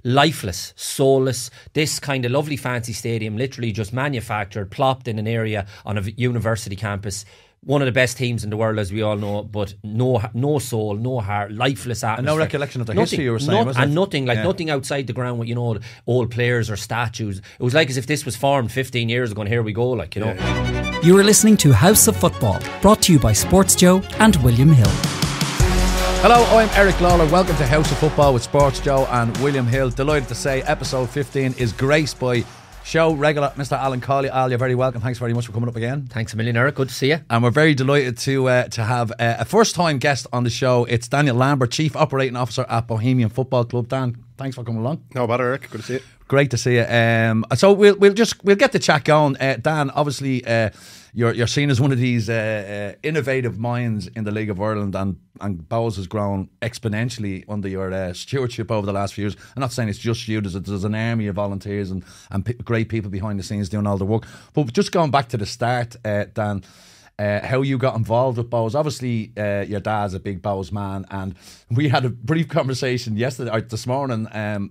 lifeless, soulless. This kind of lovely fancy stadium literally just manufactured, plopped in an area on a university campus. One of the best teams in the world, as we all know, but no soul, no heart, lifeless atmosphere. And no recollection of the history you were saying, was it? And nothing outside the ground with, old players or statues. It was like as if this was formed 15 years ago and here we go, You are listening to House of Football, brought to you by Sports Joe and William Hill. Hello, I'm Eric Lalor. Welcome to House of Football with Sports Joe and William Hill. Delighted to say episode 15 is graced by show regular Mr. Alan Cawley. Al, you're very welcome. Thanks very much for coming up again. Thanks a million, Eric. Good to see you. And we're very delighted to have a first-time guest on the show. It's Daniel Lambert, Chief Operating Officer at Bohemian Football Club. Dan, thanks for coming along. No bother, Eric. Good to see you. Great to see you. So we'll get the chat going. Dan, obviously, you're seen as one of these innovative minds in the League of Ireland, and Bohs has grown exponentially under your stewardship over the last few years. I'm not saying it's just you. There's an army of volunteers and great people behind the scenes doing all the work. But just going back to the start, Dan, how you got involved with Bohs. Obviously, your dad's a big Bohs man, and we had a brief conversation this morning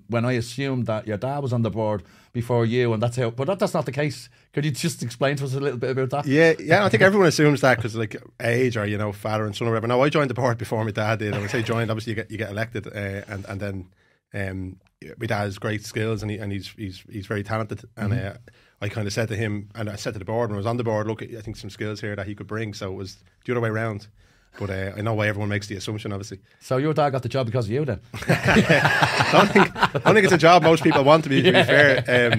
when I assumed that your dad was on the board before you, and that's not the case. Could you just explain to us a little bit about that? Yeah. I think everyone assumes that because age or father and son or whatever. No, I joined the board before my dad did. And when I say joined, obviously you get elected, and then my dad has great skills and he's very talented. And I kind of said to him, and I said to the board when I was on the board, look, I think some skills here that he could bring. So it was the other way around. But I know why everyone makes the assumption, obviously. So your dad got the job because of you then? I don't think it's a job most people want to be fair.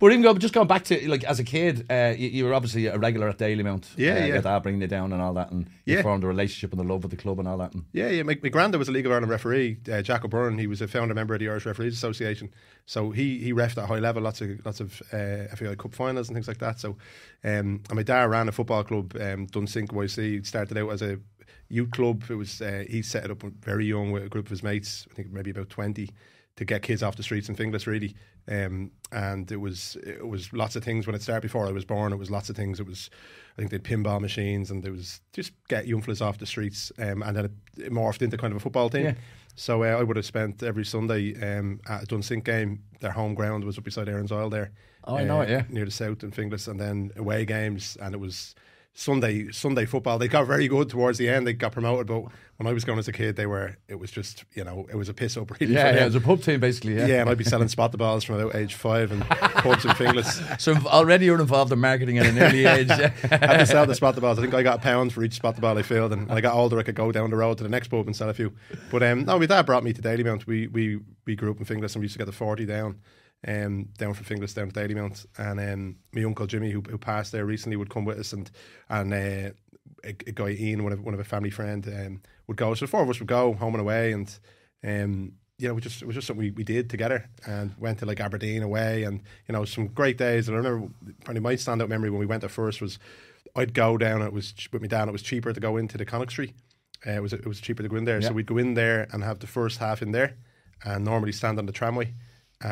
But even just going back to, as a kid, you were obviously a regular at Dalymount. Yeah. Your dad bringing you down and all that, and you formed a relationship and the love with the club and all that. Yeah. My granddad was a League of Ireland referee, Jack O'Byrne. He was a founder member of the Irish Referees Association. So he refed at high level, lots of FAI Cup finals and things like that. So, and my dad ran a football club, Dunsink YC. Started out as a youth club. It was he set it up very young with a group of his mates. I think maybe about 20. To get kids off the streets in Finglas, really, and it was lots of things when it started. Before I was born, it was lots of things. I think they had pinball machines, and there was just get young fellas off the streets, and then it morphed into kind of a football team. Yeah. So I would have spent every Sunday at a Dunsink game. Their home ground was up beside Aaron's Isle there. Oh, I know it, yeah, near the south in Finglas, and then away games, and it was Sunday football. They got very good towards the end. They got promoted, but when I was going as a kid, it was just, it was a piss up really. Yeah, it was a pub team basically. Yeah, and I'd be selling spot the balls from about age 5 and pubs and Finglas. So already you're involved in marketing at an early age. I had to sell the spot the balls. I think I got £1 for each spot the ball I filled, and when I got older I could go down the road to the next pub and sell a few. But no, my dad brought me to Dalymount. We grew up in Finglas, and we used to get the 40 down from Finglas down to Dalymount, and my uncle Jimmy, who passed there recently, would come with us, and a guy Ian, one of a family friend, would go. So the four of us would go home and away, and it was just something we did together, and went to Aberdeen away, and some great days. And I remember probably my standout memory when we went there first was I'd go down. It was with my dad. It was cheaper to go into the Connacht Street. It was cheaper to go in there, so we'd go in there and have the first half in there, and normally stand on the tramway.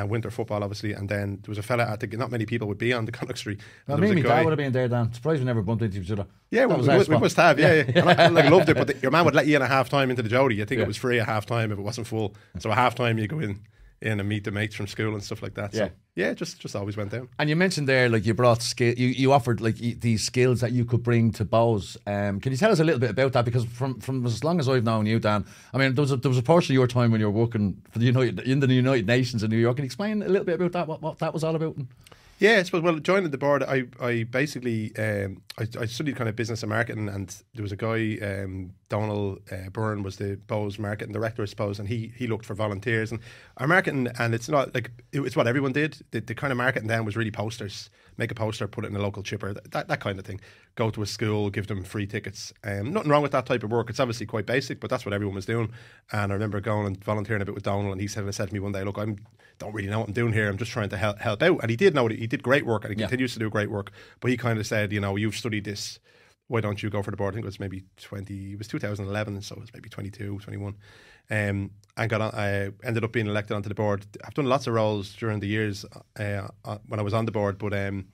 Winter football, obviously, and then there was a fella not many people would be on the Connacht Street. Well, me and my dad would have been there, Dan. Surprised we never bumped into each other. Yeah, we must have, yeah. And I loved it, but your man would let you in at half time into the Jody. I think it was free at half time if it wasn't full. So at half time you go in and meet the mates from school and stuff like that. So just always went down. And you mentioned there, you brought skill. You offered these skills that you could bring to Bohs. Can you tell us a little bit about that? Because from as long as I've known you, Dan, I mean, there was a portion of your time when you were working for the United Nations in New York. Can you explain a little bit about that? What that was all about? Yeah, I suppose. Well, joining the board, I basically I studied kind of business and marketing, and there was a guy, Daniel Byrne was the Bohs marketing director, I suppose, and he looked for volunteers. And our marketing, and it's not it's what everyone did. The kind of marketing then was really posters. Make a poster, put it in a local chipper, that kind of thing. Go to a school, give them free tickets. Nothing wrong with that type of work. It's obviously quite basic, but that's what everyone was doing. And I remember going and volunteering a bit with Donald, and he said to me one day, look, I don't really know what I'm doing here. I'm just trying to help out. And he did know he did great work, and he continues to do great work. But he kind of said, you've studied this. Why don't you go for the board? I think it was maybe 2011, so it was maybe 22, 21. And I ended up being elected onto the board. I've done lots of roles during the years when I was on the board, but and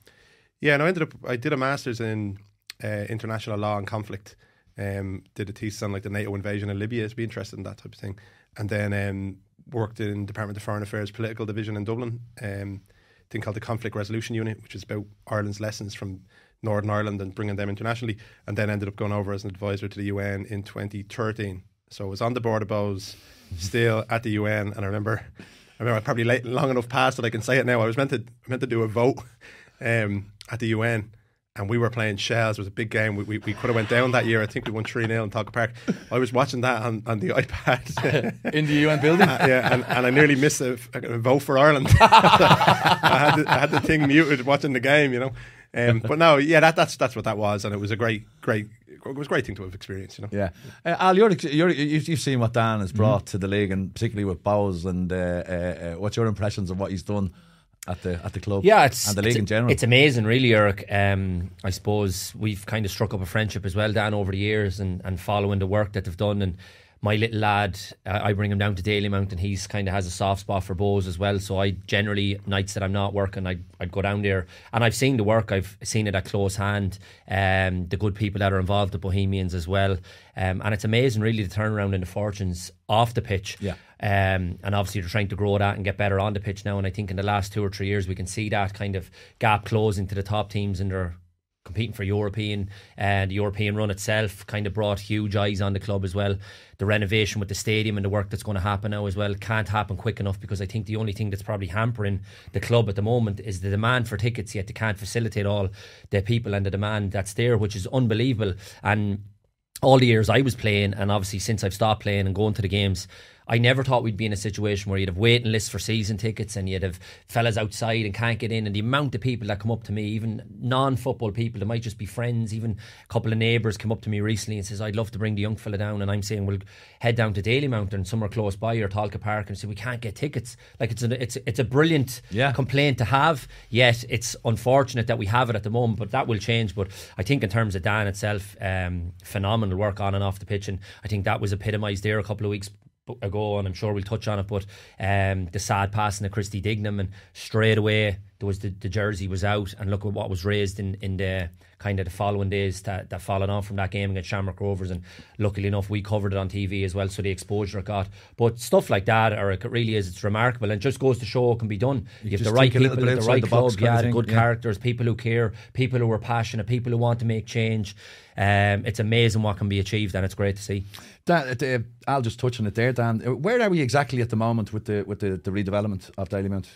I did a master's in international law and conflict. Did a thesis on the NATO invasion in Libya. To be interested in that type of thing, and then worked in Department of Foreign Affairs Political Division in Dublin, thing called the Conflict Resolution Unit, which is about Ireland's lessons from Northern Ireland and bringing them internationally, and then ended up going over as an advisor to the UN in 2013. So I was on the board of Bows, still at the UN, and I remember I probably long enough past that I can say it now. I was meant to do a vote at the UN, and we were playing Shells. It was a big game. We could have went down that year. I think we won 3-0 in Talca Park. I was watching that on the iPad. In the UN building? And I nearly missed a vote for Ireland. I had the thing muted watching the game, you know. But no, yeah, that's what that was, and it was a great thing to have experienced, you know. Yeah, Al, you've seen what Dan has brought to the league, and particularly with Bowes, and what's your impressions of what he's done at the club? Yeah, and the league in general. It's amazing, really, Eric. I suppose we've kind of struck up a friendship as well, Dan, over the years, and following the work that they've done. And my little lad, I bring him down to Dalymount, and he's kind of has a soft spot for Bowes as well. So I generally, nights that I'm not working, I'd go down there, and I've seen the work. I've seen it at close hand. The good people that are involved, the Bohemians as well, and it's amazing, really, the turnaround in the fortunes off the pitch. Yeah. And obviously they're trying to grow that and get better on the pitch now. And I think in the last 2 or 3 years we can see that kind of gap closing to the top teams, and they're competing for European, and the European run itself kind of brought huge eyes on the club as well. The renovation with the stadium and the work that's going to happen now as well can't happen quick enough, because I think the only thing that's probably hampering the club at the moment is the demand for tickets, yet they can't facilitate all the people and the demand that's there, which is unbelievable. And all the years I was playing, and obviously since I've stopped playing and going to the games, I never thought we'd be in a situation where you'd have waiting lists for season tickets, and you'd have fellas outside and can't get in, and the amount of people that come up to me, even non-football people that might just be friends, even a couple of neighbours come up to me recently and says, I'd love to bring the young fella down, and I'm saying, we'll head down to Dalymount and somewhere close by, or Talca Park, and say we can't get tickets. Like, it's a brilliant complaint to have, yet it's unfortunate that we have it at the moment, but that will change. But I think in terms of Dan itself, phenomenal work on and off the pitch, and I think that was epitomised there a couple of weeks ago, and I'm sure we'll touch on it, but the sad passing of Christy Dignam, and straight away there was the jersey was out, and look at what was raised in the kind of the following days that followed on from that game against Shamrock Rovers, and luckily enough we covered it on TV as well, so the exposure it got. But stuff like that, Eric, it really is, it's remarkable, and it just goes to show it can be done. You have the right people at the right club, the good characters, people who care, people who are passionate, people who want to make change. It's amazing what can be achieved, and it's great to see. Dan, I'll just touch on it there, Dan. Where are we exactly at the moment with the redevelopment of Dalymount?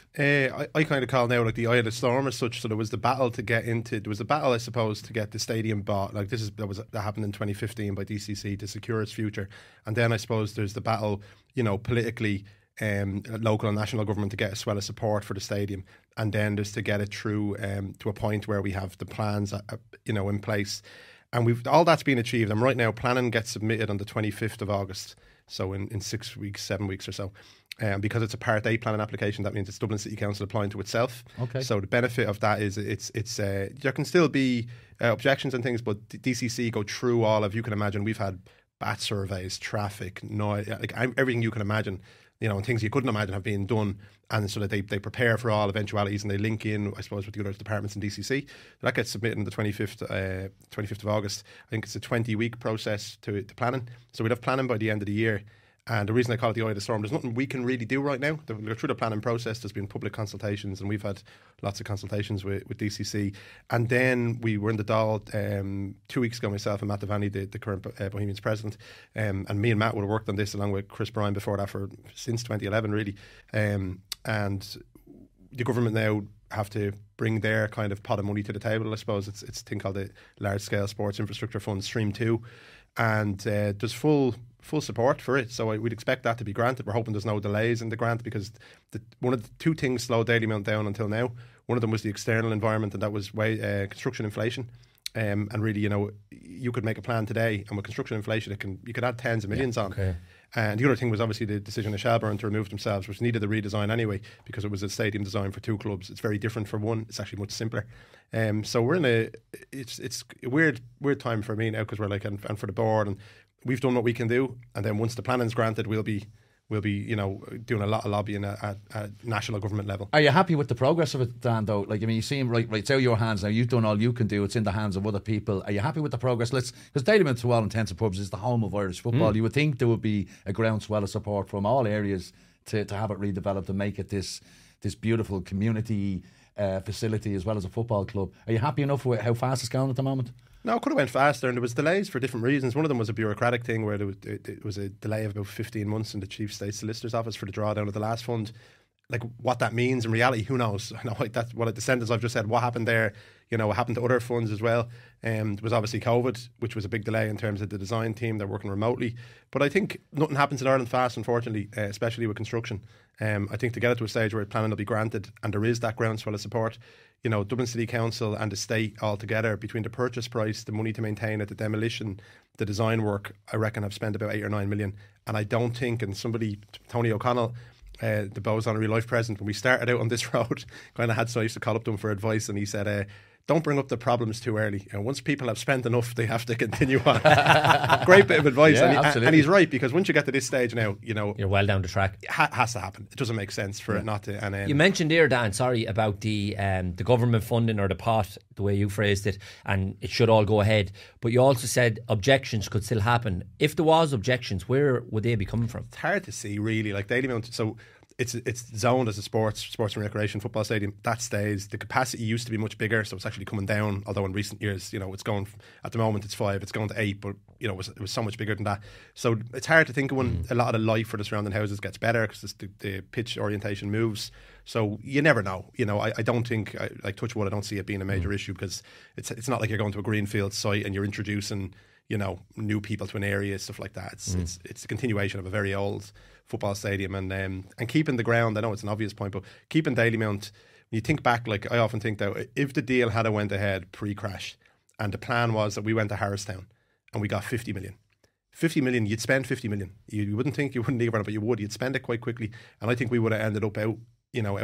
I kind of call now like the eye of the storm as such. So there was the battle to get into. There was a battle, I suppose, to get the stadium bought. Like that happened in 2015 by DCC to secure its future. And then I suppose there's the battle, you know, politically, local and national government to get a swell of support for the stadium. And then there's to get it through to a point where we have the plans, in place. And all that's been achieved. And right now, planning gets submitted on the 25th of August. So in 6 weeks, 7 weeks or so. Because it's a Part A planning application, that means it's Dublin City Council applying to itself. Okay. So the benefit of that is it's there can still be objections and things, but DCC go through all of, you can imagine, we've had bat surveys, traffic, noise, like everything you can imagine, and things you couldn't imagine have been done, and so that they prepare for all eventualities, and they link in, I suppose, with the other departments in DCC. So that gets submitted on the 25th of August. I think it's a 20-week process to planning. So we'd have planning by the end of the year. And the reason I call it the eye of the storm, there's nothing we can really do right now. Through the planning process, there's been public consultations, and we've had lots of consultations with DCC. And then we were in the Dáil 2 weeks ago, myself and Matt Devaney, the current Bohemians president, and me and Matt would have worked on this along with Chris Bryan before that since 2011, really. And the government now have to bring their kind of pot of money to the table, I suppose. It's a thing called the Large Scale Sports Infrastructure Fund, Stream 2. And there's full support for it, so we'd expect that to be granted. We're hoping there's no delays in the grant, because one of the two things slowed Dalymount down until now. One of them was the external environment, and that was construction inflation. And really, you could make a plan today, and with construction inflation, you could add tens of millions on. Okay. And the other thing was obviously the decision of Shelbourne to remove themselves, which needed a redesign anyway, because it was a stadium designed for two clubs. It's very different for one. It's actually much simpler. So we're in it's a weird time for me now, because we're and for the board, and we've done what we can do. And then once the planning's granted, we'll be doing a lot of lobbying at national government level. Are you happy with the progress of it, Dan, though? You seem right, it's out of your hands now. You've done all you can do. It's in the hands of other people. Are you happy with the progress? Because Dalymount, to all intents and purposes, is the home of Irish football. You would think there would be a groundswell of support from all areas to have it redeveloped and make it this beautiful community facility as well as a football club. Are you happy enough with how fast it's going at the moment? No, it could have went faster, and there was delays for different reasons. One of them was a bureaucratic thing where it was a delay of about 15 months in the Chief State Solicitor's office for the drawdown of the last fund. Like, what that means in reality, who knows? I know, like, that's what the sentence I've just said. What happened there? You know, what happened to other funds as well? There was obviously COVID, which was a big delay in terms of the design team. They're working remotely, but I think nothing happens in Ireland fast, unfortunately, especially with construction. I think to get it to a stage where planning will be granted, and there is that groundswell of support. You know, Dublin City Council and the state all together, between the purchase price, the money to maintain it, the demolition, the design work, I reckon have spent about 8 or 9 million. And I don't think, and somebody, Tony O'Connell, the Bows on a real life president, when we started out on this road, kind of had, so I used to call up to him for advice, and he said, don't bring up the problems too early. And once people have spent enough, they have to continue on. Great bit of advice. Yeah, and he's right, because once you get to this stage now, you know, You're well down the track. it has to happen. It doesn't make sense for it not to. And You mentioned there, Dan, sorry, about the government funding or the pot, the way you phrased it, and it should all go ahead. But you also said objections could still happen. If there was objections, where would they be coming from? it's hard to see, really. Like Dalymount, so it's zoned as a sports and recreation football stadium. That stays. The capacity used to be much bigger, so it's actually coming down. Although in recent years, you know, it's going, at the moment it's 5, it's going to 8, but you know, it was so much bigger than that. So it's hard to think of when a lot of the life for the surrounding houses gets better, because the pitch orientation moves. So you never know. You know, I don't think, like touch wood, I don't see it being a major issue, because it's not like you're going to a greenfield site and you're introducing, you know, new people to an area, stuff like that. It's a continuation of a very old football stadium, and keeping the ground. I know it's an obvious point, but keeping Dalymount, when you think back, like I often think that if the deal had went ahead pre-crash, and the plan was that we went to Harristown and we got 50 million. 50 million, you'd spend 50 million. You wouldn't think you wouldn't leave it, but you would. You'd spend it quite quickly, and I think we would have ended up out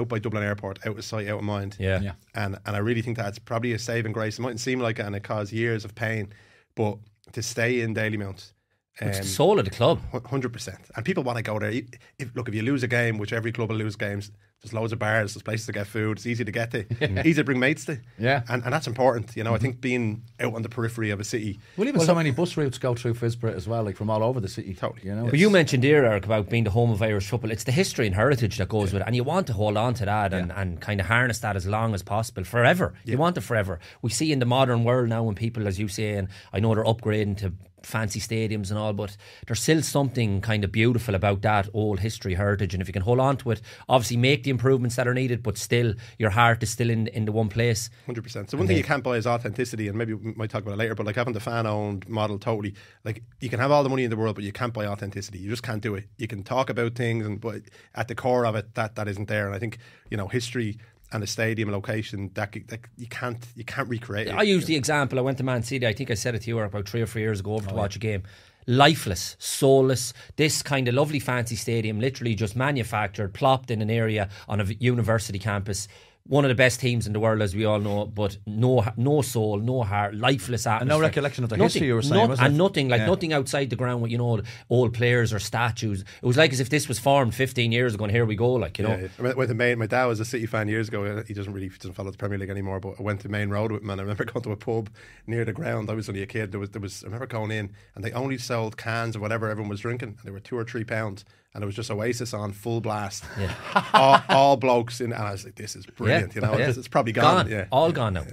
by Dublin Airport, out of sight, out of mind. Yeah. And I really think that's probably a saving grace. It mightn't seem like it, and it caused years of pain, but to stay in Dalymount, It's the soul of the club. 100%. And people want to go there. If you lose a game, which every club will lose games, there's loads of bars, there's places to get food, it's easy to get to, easy to bring mates to. Yeah. And that's important. You know, I think being out on the periphery of a city. Well, even so many bus routes go through Fisborough as well, like from all over the city. Totally. You know, But you mentioned there, Eric, about being the home of Irish football. It's the history and heritage that goes with it, and you want to hold on to that and kind of harness that as long as possible, forever. You want it forever. We see in the modern world now, when people, as you say, and I know they're upgrading to fancy stadiums and all, but there's still something kind of beautiful about that old history, heritage, and if you can hold on to it, obviously make the improvements that are needed, but still your heart is still in the one place. 100%. So one thing you can't buy is authenticity, and maybe we might talk about it later, but like having the fan-owned model, totally, like you can have all the money in the world, but you can't buy authenticity. You just can't do it. You can talk about things, but at the core of it, that isn't there. And I think, you know, history and the stadium location, that you can't recreate it. I use the example, I went to Man City, I think I said it to you about 3 or 4 years ago, over to watch a game. Lifeless, soulless, this kind of lovely fancy stadium, literally just manufactured, plopped in an area on a university campus. One of the best teams in the world, as we all know, but no soul, no heart, lifeless atmosphere. And no recollection of the history you were saying, wasn't and it? nothing outside the ground with, you know, old players or statues. It was like as if this was formed 15 years ago, and here we go, like, you know. Yeah. I went to Main. My dad was a City fan years ago. He doesn't follow the Premier League anymore, but I went to Main Road with him, and I remember going to a pub near the ground. I was only a kid. There was I remember going in, and they only sold cans of whatever everyone was drinking, and they were £2 or £3. And it was just Oasis on full blast. Yeah. all blokes in, and I was like, this is brilliant. You know, it's probably gone. Yeah. All gone now.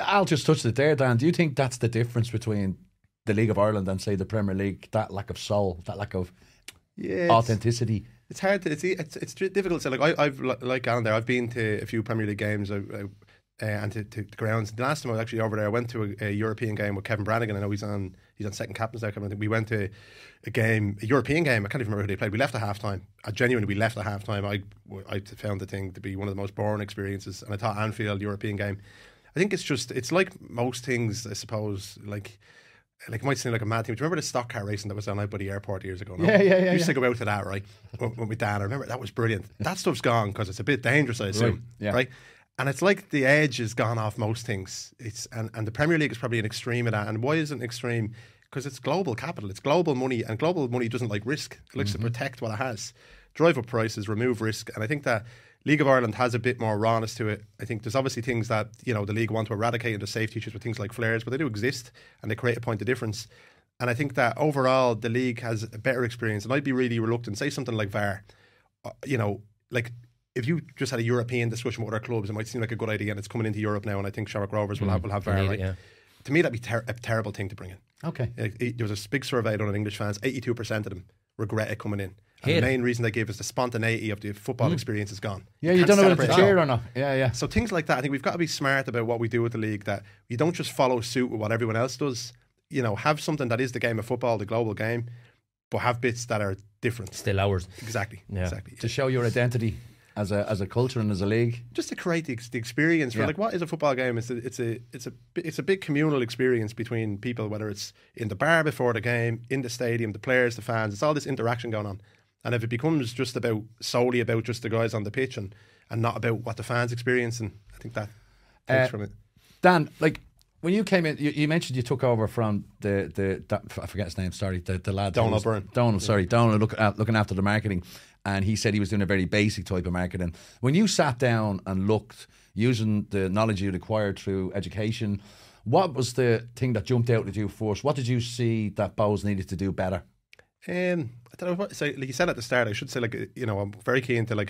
I'll just touch it there, Dan. Do you think that's the difference between the League of Ireland and, say, the Premier League? That lack of soul, that lack of authenticity. It's hard to. It's difficult to say. Like I've like Alan there. I've been to a few Premier League games. And to the grounds. The last time I was actually over there, I went to a European game with Kevin Brannigan. I know he's on second captain's there. I think we went to a European game. I can't even remember who they played. We left at half time. We left at half time. I found the thing to be one of the most boring experiences. And I thought Anfield European game. I think it's like most things, I suppose, like it might seem like a mad thing. Do you remember the stock car racing that was on out by the airport years ago? No? Yeah. We used to go out to that, right? With Dan. I remember that was brilliant. That stuff's gone because it's a bit dangerous, I assume. Right? And it's like the edge has gone off most things. And the Premier League is probably an extreme of that. And why is it an extreme? Because it's global capital, it's global money, and global money doesn't like risk. It likes to protect what it has, drive up prices, remove risk. And I think that League of Ireland has a bit more rawness to it. I think there's obviously things that, you know, the league want to eradicate into safety issues with things like flares, but they do exist and they create a point of difference. And I think that overall the league has a better experience. And I'd be really reluctant, say something like VAR. like if you just had a European discussion with other clubs, it might seem like a good idea, and it's coming into Europe now, and I think Shamrock Rovers will have VAR, right? Yeah. To me, that'd be a terrible thing to bring in. Okay. There was a big survey done on English fans. 82% of them regret it coming in. And Hate the main reason they gave is the spontaneity of the football experience is gone. Yeah, you don't know whether to cheer or not. Yeah. So things like that, I think we've got to be smart about what we do with the league, that you don't just follow suit with what everyone else does. Have something that is the game of football, the global game, but have bits that are different. Still ours. Exactly. Yeah. Exactly. To show your identity as a culture and as a league. Just to create the experience for like what is a football game? It's a big communal experience between people, whether it's in the bar before the game, in the stadium, the players, the fans. It's all this interaction going on. And if it becomes just solely about just the guys on the pitch and not about what the fans experience, and I think that takes from it. Dan, like when you came in, you mentioned you took over from the I forget his name. Sorry, the lad Donald Byrne. Donald looking after the marketing, and he said he was doing a very basic type of marketing. When you sat down and looked, using the knowledge you'd acquired through education, what was the thing that jumped out at you first? What did you see that Bows needed to do better? I don't know what to say. Like you said at the start, I should say, I'm very keen to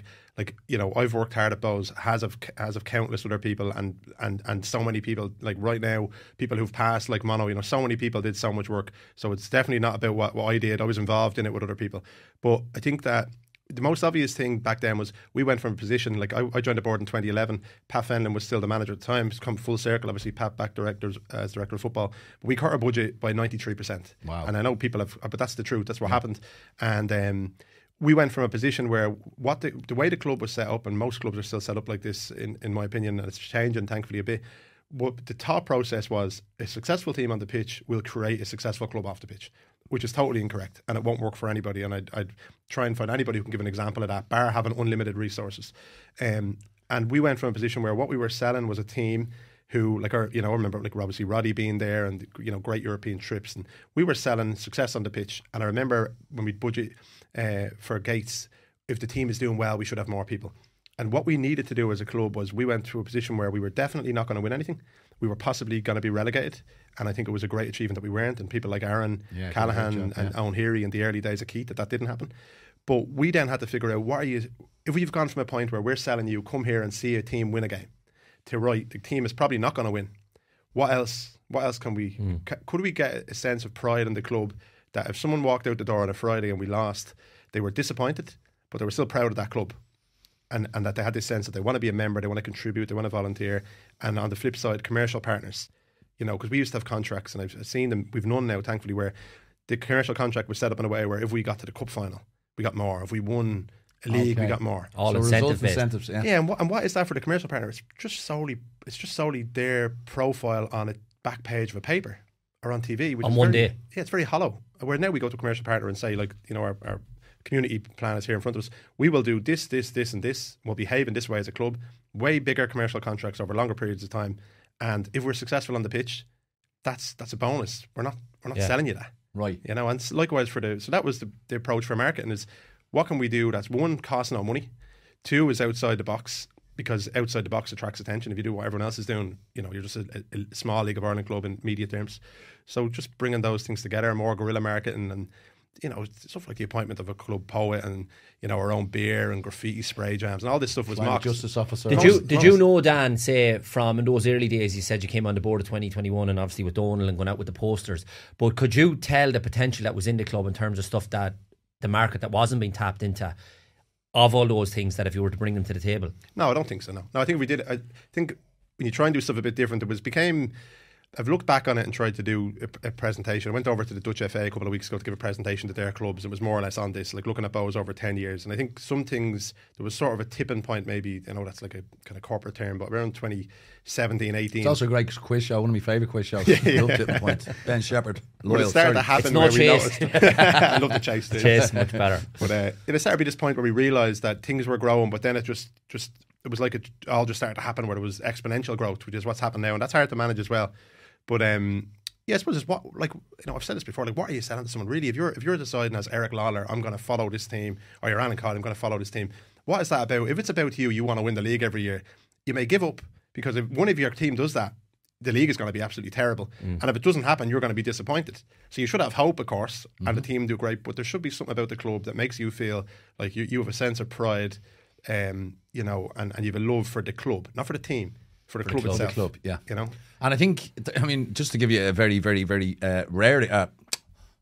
I've worked hard at Bows, as of countless other people, and so many people, like right now, people who've passed, like Mono, so many people did so much work. So it's definitely not about what I did. I was involved in it with other people. But I think that the most obvious thing back then was we went from a position, like I joined the board in 2011. Pat Fenlon was still the manager at the time. It's come full circle. Obviously, Pat back as director of football. But we cut our budget by 93%. Wow. And I know people have, but that's the truth. That's what happened. And we went from a position where the way the club was set up, and most clubs are still set up like this, in my opinion, and it's changing thankfully a bit. What the thought process was, a successful team on the pitch will create a successful club off the pitch, which is totally incorrect, and it won't work for anybody. And I'd try and find anybody who can give an example of that, bar having unlimited resources. And we went from a position where what we were selling was a team who, I remember obviously Roddy being there, and great European trips, and we were selling success on the pitch. And I remember when we budget for gates, if the team is doing well, we should have more people. And what we needed to do as a club was we went to a position where we were definitely not going to win anything. We were possibly going to be relegated. And I think it was a great achievement that we weren't. And people like Aaron Callahan and Owen Heary in the early days of Keith, that didn't happen. But we then had to figure out, if we've gone from a point where we're selling you, come here and see a team win a game, to the team is probably not going to win. What else can we, could we get a sense of pride in the club that if someone walked out the door on a Friday and we lost, they were disappointed, but they were still proud of that club? And that they had this sense that they want to be a member, they want to contribute, they want to volunteer. And on the flip side, commercial partners, because we used to have contracts, and I've seen them, we've none now, thankfully, where the commercial contract was set up in a way where if we got to the cup final, we got more. If we won a league, we got more. All so incentives, yeah. And what is that for the commercial partner? It's just solely their profile on a back page of a paper or on TV. Which on is one day. Yeah, it's very hollow. Where now we go to a commercial partner and say, our community plan is here in front of us. We will do this, and this. We'll behave in this way as a club. Way bigger commercial contracts over longer periods of time. And if we're successful on the pitch, that's a bonus. We're not selling you that. Right. And likewise so that was the approach for marketing, is what can we do that's, one, cost no money, two, is outside the box, because outside the box attracts attention. If you do what everyone else is doing, you're just a small League of Ireland club in media terms. So just bringing those things together, more guerrilla marketing, and stuff like the appointment of a club poet, and our own beer and graffiti spray jams and all this stuff was mocked. Justice officer. Did you know, Dan, say from in those early days, you said you came on the board of 2021 and obviously with Donald and going out with the posters, but could you tell the potential that was in the club in terms of stuff that the market that wasn't being tapped into, of all those things, that if you were to bring them to the table? No, I don't think so. No, I think we did. I think when you try and do stuff a bit different, I've looked back on it and tried to do a presentation. I went over to the Dutch FA a couple of weeks ago to give a presentation to their clubs. It was more or less on this, looking at Bows over 10 years. And I think some things, there was sort of a tipping point, maybe, that's like a kind of corporate term, but around 2017, 18. It's also a great quiz show, one of my favourite quiz shows. Tipping point. Ben Shepherd, loyal. But it started to happen where we noticed. I love the chase. Chase, much better. But it started to be this point where we realised that things were growing, but then it just it was like it all just started to happen, where there was exponential growth, which is what's happened now. And that's hard to manage as well. But I suppose it's what, I've said this before, what are you selling to someone really? If you're deciding as Eric Lalor, I'm going to follow this team, or you're Alan Cawley, I'm going to follow this team, what is that about? If it's about you want to win the league every year, you may give up, because if one of your team does that, the league is going to be absolutely terrible. And if it doesn't happen, you're going to be disappointed. So you should have hope, of course, and the team do great, but there should be something about the club that makes you feel like you have a sense of pride, you know, and you have a love for the club, not for the team, for the club itself. The club, yeah. You know? And I think, I mean, just to give you a very, very, very rare,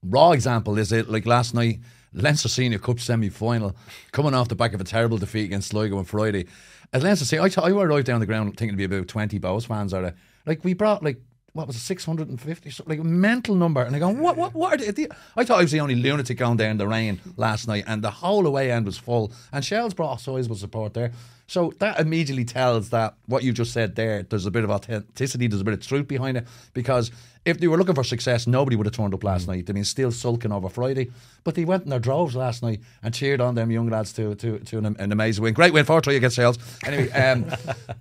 raw example, is it like last night, Leinster Senior Cup semi-final, coming off the back of a terrible defeat against Sligo on Friday. As Leinster Senior, I arrived down the ground thinking it'd be about 20 Bows fans are there. Like, we brought, like, what was it, 650, like a mental number. And I go, what are they? I thought I was the only lunatic going down the rain last night, and the whole away end was full. And Shell's brought a sizable support there. So that immediately tells that what you just said there, there's a bit of authenticity, there's a bit of truth behind it. Because if they were looking for success, nobody would have turned up last night. They've been still sulking over Friday. But they went in their droves last night and cheered on them young lads to an amazing win. Great win, 4-3 against Shels. Anyway,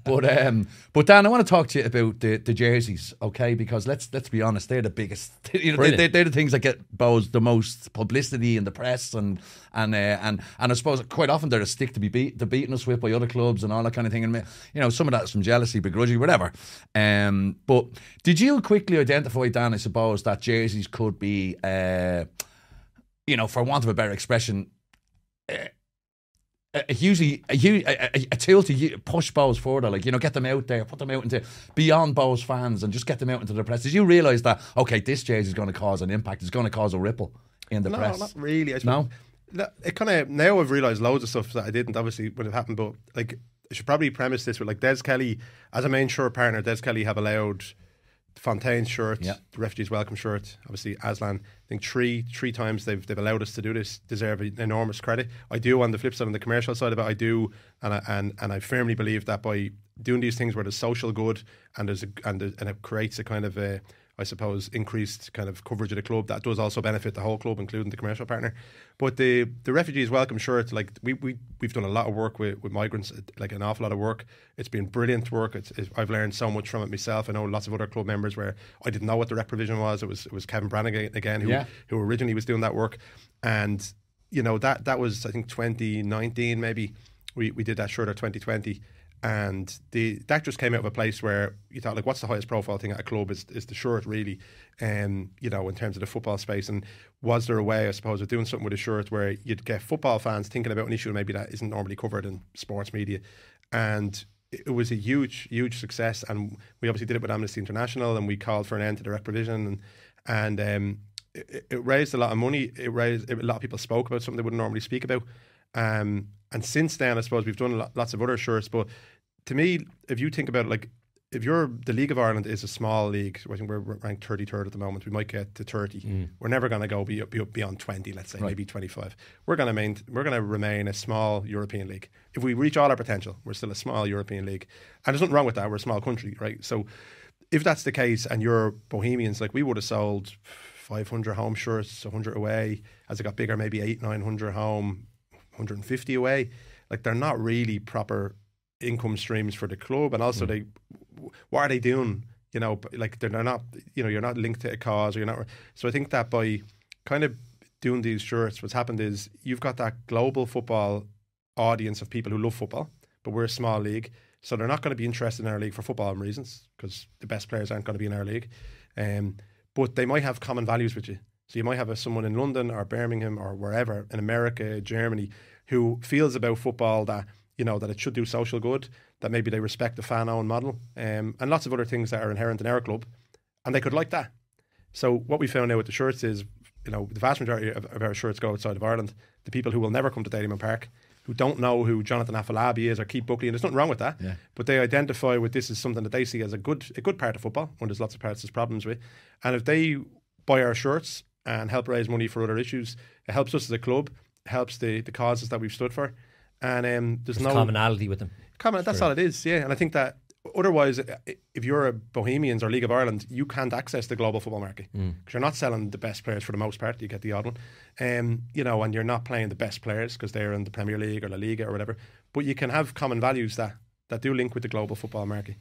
but Dan, I want to talk to you about the jerseys, okay? Because let's be honest, they're the biggest. You know, they're the things that get Bows the most publicity in the press, and I suppose quite often they're a stick to be beating us with by other clubs and all that kind of thing. And you know, some of that's from jealousy, begrudgery, whatever. But did you quickly identify, Dan, I suppose, that jerseys could be, you know, for want of a better expression, a tool to push Bows further, like, you know, get them out there, put them out into beyond Bows fans and just get them out into the press? Did you realise that, okay, this jersey is going to cause an impact, it's going to cause a ripple in the press? No, not really. No? It kind of, now I've realised loads of stuff that I didn't, obviously, when it happened, but like, I should probably premise this with, like, Des Kelly, as a main shirt partner, Des Kelly have allowed Fontaine's shirt, the Refugees Welcome shirt, obviously Aslan, I think three times they've allowed us to do this, deserve enormous credit. I do, on the flip side, on the commercial side of it, I do, and I firmly believe that by doing these things where there's social good and it creates a kind of a, I suppose, increased kind of coverage of the club, that does also benefit the whole club, including the commercial partner. But the Refugees Welcome shirt, like, we've done a lot of work with migrants, like an awful lot of work. It's been brilliant work. I've learned so much from it myself. I know lots of other club members where I didn't know what the rec provision was. It was Kevin Brannigan again who originally was doing that work. And, you know, that was, I think, 2019 maybe. We did that shirt, or 2020. And that just came out of a place where you thought, like, what's the highest profile thing at a club is the shirt, really, you know, in terms of the football space. And was there a way, I suppose, of doing something with a shirt where you'd get football fans thinking about an issue maybe that isn't normally covered in sports media? And it was a huge, huge success. And we obviously did it with Amnesty International, and we called for an end to direct provision. And it raised a lot of money. A lot of people spoke about something they wouldn't normally speak about. And since then, I suppose we've done lots of other shirts. But to me, if you think about it, like, if the League of Ireland is a small league, I think we're ranked 33rd at the moment. We might get to 30. We're never going to go beyond 20, let's say, maybe 25. We're going to remain a small European league. If we reach all our potential, we're still a small European league, and there's nothing wrong with that. We're a small country, right? So, if that's the case, and you're Bohemians, like, we would have sold 500 home shirts, 100 away. As it got bigger, maybe 800-900 home, 150 away. Like, they're not really proper income streams for the club, and also what are they doing? You know, like, they're not, you know, you're not linked to a cause, or you're not. So I think that by kind of doing these shirts, what's happened is you've got that global football audience of people who love football, but we're a small league, so they're not going to be interested in our league for football reasons, because the best players aren't going to be in our league, but they might have common values with you. So you might have someone in London or Birmingham or wherever, in America, Germany, who feels about football that, you know, that it should do social good, that maybe they respect the fan-owned model, and lots of other things that are inherent in our club, and they could like that. So what we found out with the shirts is, you know, the vast majority of our shirts go outside of Ireland. The people who will never come to Dalymount Park, who don't know who Jonathan Afolabi is or Keith Buckley, and there's nothing wrong with that, but they identify with this as something that they see as a good part of football, when there's lots of parts there's problems with. And if they buy our shirts and help raise money for other issues, it helps us as a club, helps the causes that we've stood for. And there's no commonality with them. That's all it is, yeah. And I think that otherwise, if you're a Bohemians or League of Ireland, you can't access the global football market, because you're not selling the best players for the most part. You get the odd one, you know, and you're not playing the best players because they're in the Premier League or La Liga or whatever. But you can have common values that do link with the global football market.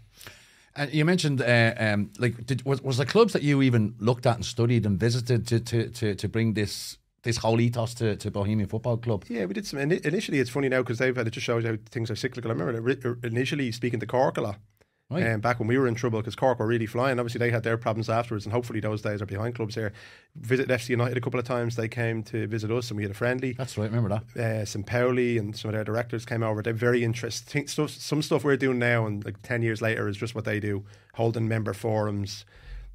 And you mentioned, was the clubs that you even looked at and studied and visited to bring this whole ethos to Bohemian Football Club? Yeah, we did some. Initially, it's funny now because it just shows how things are cyclical. I remember initially speaking to Cork a lot. Right. back when we were in trouble, because Cork were really flying. Obviously, they had their problems afterwards, and hopefully those days are behind clubs here. Visited FC United a couple of times. They came to visit us, and we had a friendly. That's right, remember that. St. Pauli and some of their directors came over. They're very interesting. Some stuff we're doing now, and like 10 years later, is just what they do, holding member forums.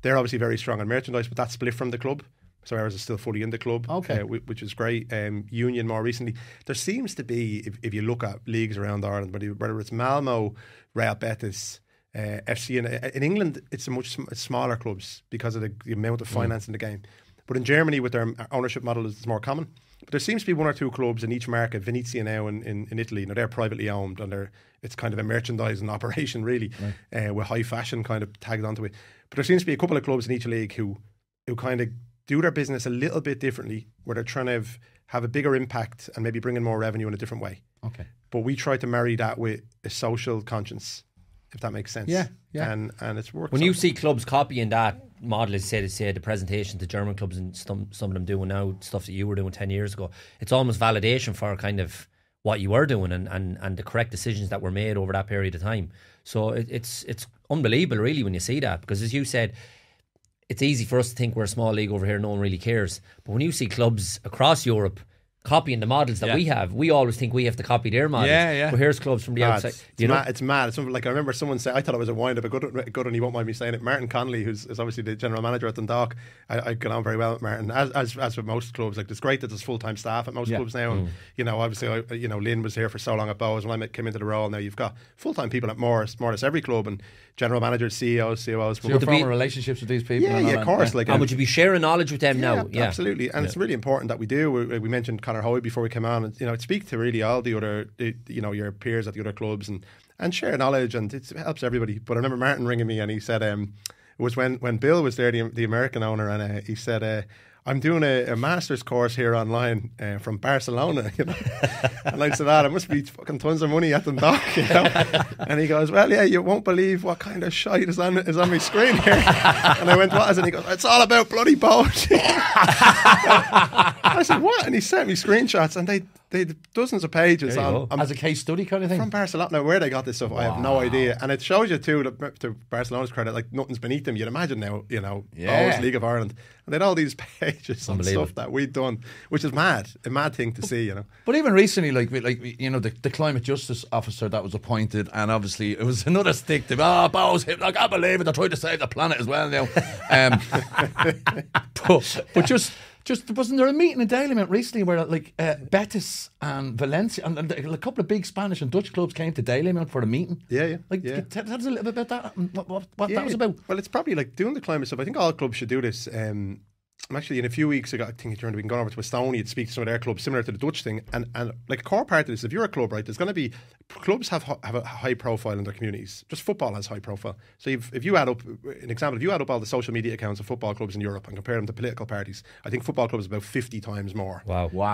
They're obviously very strong on merchandise, but that's split from the club. So ours is still fully in the club, okay, which is great. Union more recently. There seems to be, if you look at leagues around Ireland, whether it's Malmo, Real Betis, FC, in England, it's much smaller clubs because of the amount of finance in the game. But in Germany, with their ownership model, it's more common. But there seems to be one or two clubs in each market. Venezia now in Italy, they're privately owned, and it's kind of a merchandising operation, really, with high fashion kind of tagged onto it. But there seems to be a couple of clubs in each league who kind of do their business a little bit differently, where they're trying to have a bigger impact and maybe bring in more revenue in a different way. Okay. But we try to marry that with a social conscience, if that makes sense. Yeah. And it's worked. When you see clubs copying that model, as say the presentation to German clubs, and some of them doing now stuff that you were doing 10 years ago, it's almost validation for kind of what you were doing and the correct decisions that were made over that period of time. So it's unbelievable, really, when you see that, because as you said, it's easy for us to think we're a small league over here, no one really cares. But when you see clubs across Europe copying the models that we have, we always think we have to copy their models. But here's clubs from the outside. It's mad. It's something like, I remember someone said, I thought it was a wind up, a good one, he won't mind me saying it. Martin Connolly, who's obviously the general manager at Dundalk, I get on very well with Martin, as with most clubs. Like, it's great that there's full-time staff at most clubs now, and obviously Lynn was here for so long at Bows when I came into the role. Now you've got full-time people at more or less every club, and general managers, CEOs, COOs. So you're forming relationships with these people? Yeah, of course. Yeah. And would you be sharing knowledge with them now? Yeah, absolutely. And it's really important that we do. We mentioned Conor Hoy before we came on, and speak to really all the other, your peers at the other clubs, and share knowledge, and it helps everybody. But I remember Martin ringing me, and he said, it was when Bill was there, the American owner, and he said, I'm doing a master's course here online from Barcelona, and I said, it must be fucking tons of money at the dock, And he goes, well, yeah, you won't believe what kind of shite is on my screen here. And I went, what is it? And he goes, it's all about bloody poetry. I said, what? And he sent me screenshots, and they dozens of pages as a case study kind of thing from Barcelona. Now, where they got this stuff, I have no idea. And it shows you too, that, to Barcelona's credit, like, nothing's beneath them. You'd imagine now, Bowes, League of Ireland, and they had all these pages on stuff that we'd done, which is a mad thing to see, But even recently, the climate justice officer that was appointed, and obviously it was another stick to Bowes, like, I believe it, they're trying to save the planet as well now. But just wasn't there a meeting in Dalymount recently where Betis and Valencia and a couple of big Spanish and Dutch clubs came to Dalymount for a meeting? Tell us a little bit about that, and what that was about. Well, it's probably like doing the climate stuff. I think all clubs should do this. I'm actually, in a few weeks ago, I think we can go over to Estonia to speak to some of their clubs, similar to the Dutch thing. And like, a core part of this, if you're a club, right, there's going to be, clubs have a high profile in their communities. Just football has high profile. So if you add up, an example, if you add up all the social media accounts of football clubs in Europe and compare them to political parties, I think football clubs about 50 times more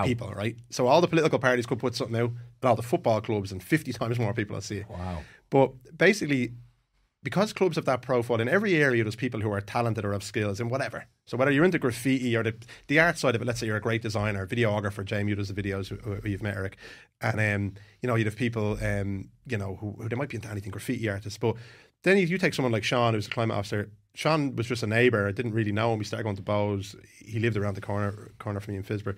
people, right? So all the political parties could put something out, and all the football clubs, and 50 times more people will see it. Wow. But basically, because clubs have that profile, in every area there's people who are talented or have skills in whatever. So whether you're into graffiti or the art side of it, let's say you're a great designer, videographer, Jamie who does the videos, who you've met, Eric, and you'd have people who they might be into anything, graffiti artists. But then you take someone like Sean, who's a climate officer. Sean was just a neighbour. I didn't really know him. We started going to Bows. He lived around the corner from me in Fisborough.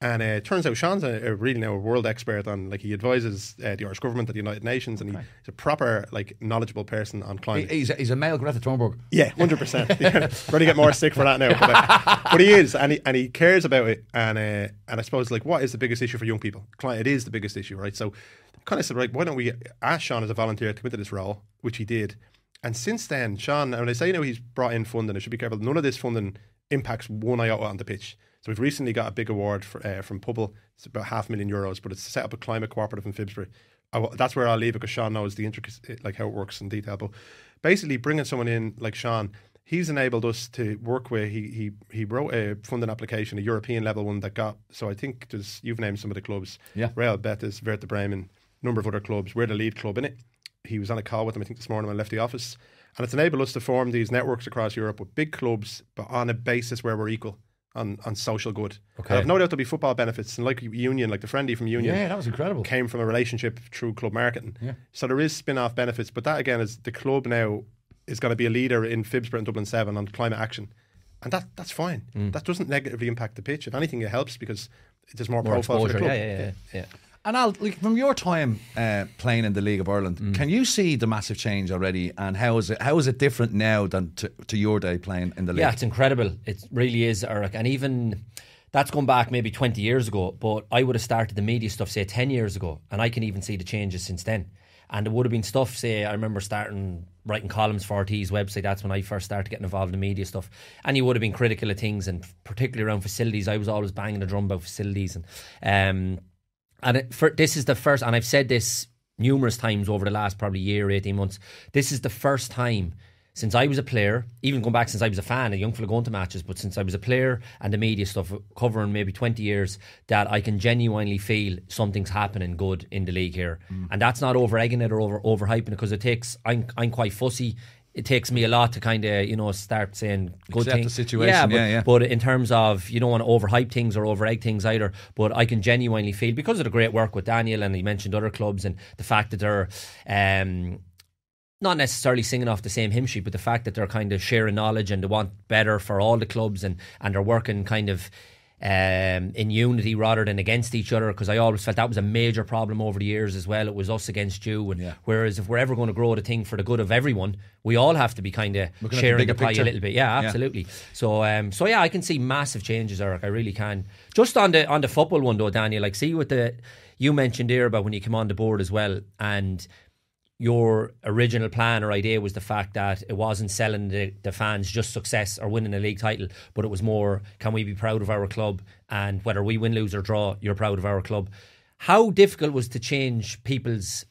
And it turns out Sean's a really now a world expert on, like, he advises the Irish government at the United Nations, and he's a proper, like, knowledgeable person on climate. He's a male Greta Thunberg. Yeah, 100%. Ready to get more stick for that now, but he is, and he cares about it. And I suppose, like, what is the biggest issue for young people? It is the biggest issue, right? So I kind of said, right, why don't we ask Sean as a volunteer to come into this role, which he did. And since then, Sean, and when I say he's brought in funding, I should be careful. None of this funding impacts one iota on the pitch. So we've recently got a big award from Pubble. It's about €500,000, but it's to set up a climate cooperative in Fibsbury. That's where I'll leave it, because Sean knows the intricacies, like how it works in detail. But basically, bringing someone in like Sean, he's enabled us to work with. He wrote a funding application, a European level one that got. So I think you've named some of the clubs. Yeah. Real Betis, Werder Bremen, a number of other clubs. We're the lead club in it. He was on a call with them, I think, this morning when I left the office. And it's enabled us to form these networks across Europe with big clubs, but on a basis where we're equal. on social good. Okay. And I've no doubt there'll be football benefits, and like Union, like the friendly from Union, Yeah, that was incredible. came from a relationship through club marketing. Yeah. So there is spin-off benefits, but that again is the club now is going to be a leader in Phibsborough and Dublin 7 on climate action, and that's fine. That doesn't negatively impact the pitch. If anything, it helps because there's more profile for the club. Yeah. And Al, like, from your time playing in the League of Ireland, can you see the massive change already? And how is it different now than to your day playing in the league? Yeah, it's incredible. It really is, Eric. And even that's gone back maybe 20 years ago, but I would have started the media stuff, say, 10 years ago, and I can even see the changes since then. And it would have been stuff, say, I remember starting writing columns for RT's website. That's when I first started getting involved in the media stuff. And you would have been critical of things, and particularly around facilities. I was always banging the drum about facilities. This is the first, and I've said this numerous times over the last probably year, 18 months. This is the first time since I was a player, even going back since I was a fan, a young fella going to matches, but since I was a player and the media stuff covering maybe 20 years, that I can genuinely feel something's happening good in the league here. And that's not over-egging it or overhyping it, because it takes, I'm quite fussy. It takes me a lot to kind of, start saying good Accept things. the situation, But in terms of, you don't want to overhype things or over-egg things either. But I can genuinely feel, because of the great work with Daniel, and he mentioned other clubs, and the fact that they're not necessarily singing off the same hymn sheet, but the fact that they're kind of sharing knowledge and they want better for all the clubs, and they're working kind of in unity rather than against each other, because I always felt that was a major problem over the years as well. It was us against you, and whereas if we're ever going to grow the thing for the good of everyone, we all have to be kind of sharing the pie a little bit. Yeah, absolutely. So I can see massive changes, Eric. I really can. Just on the football one though, Daniel, like, see what you mentioned there about when you came on the board as well, and your original plan or idea was the fact that it wasn't selling the fans just success or winning a league title, but it was more, can we be proud of our club, and whether we win, lose or draw, you're proud of our club. How difficult was to change people's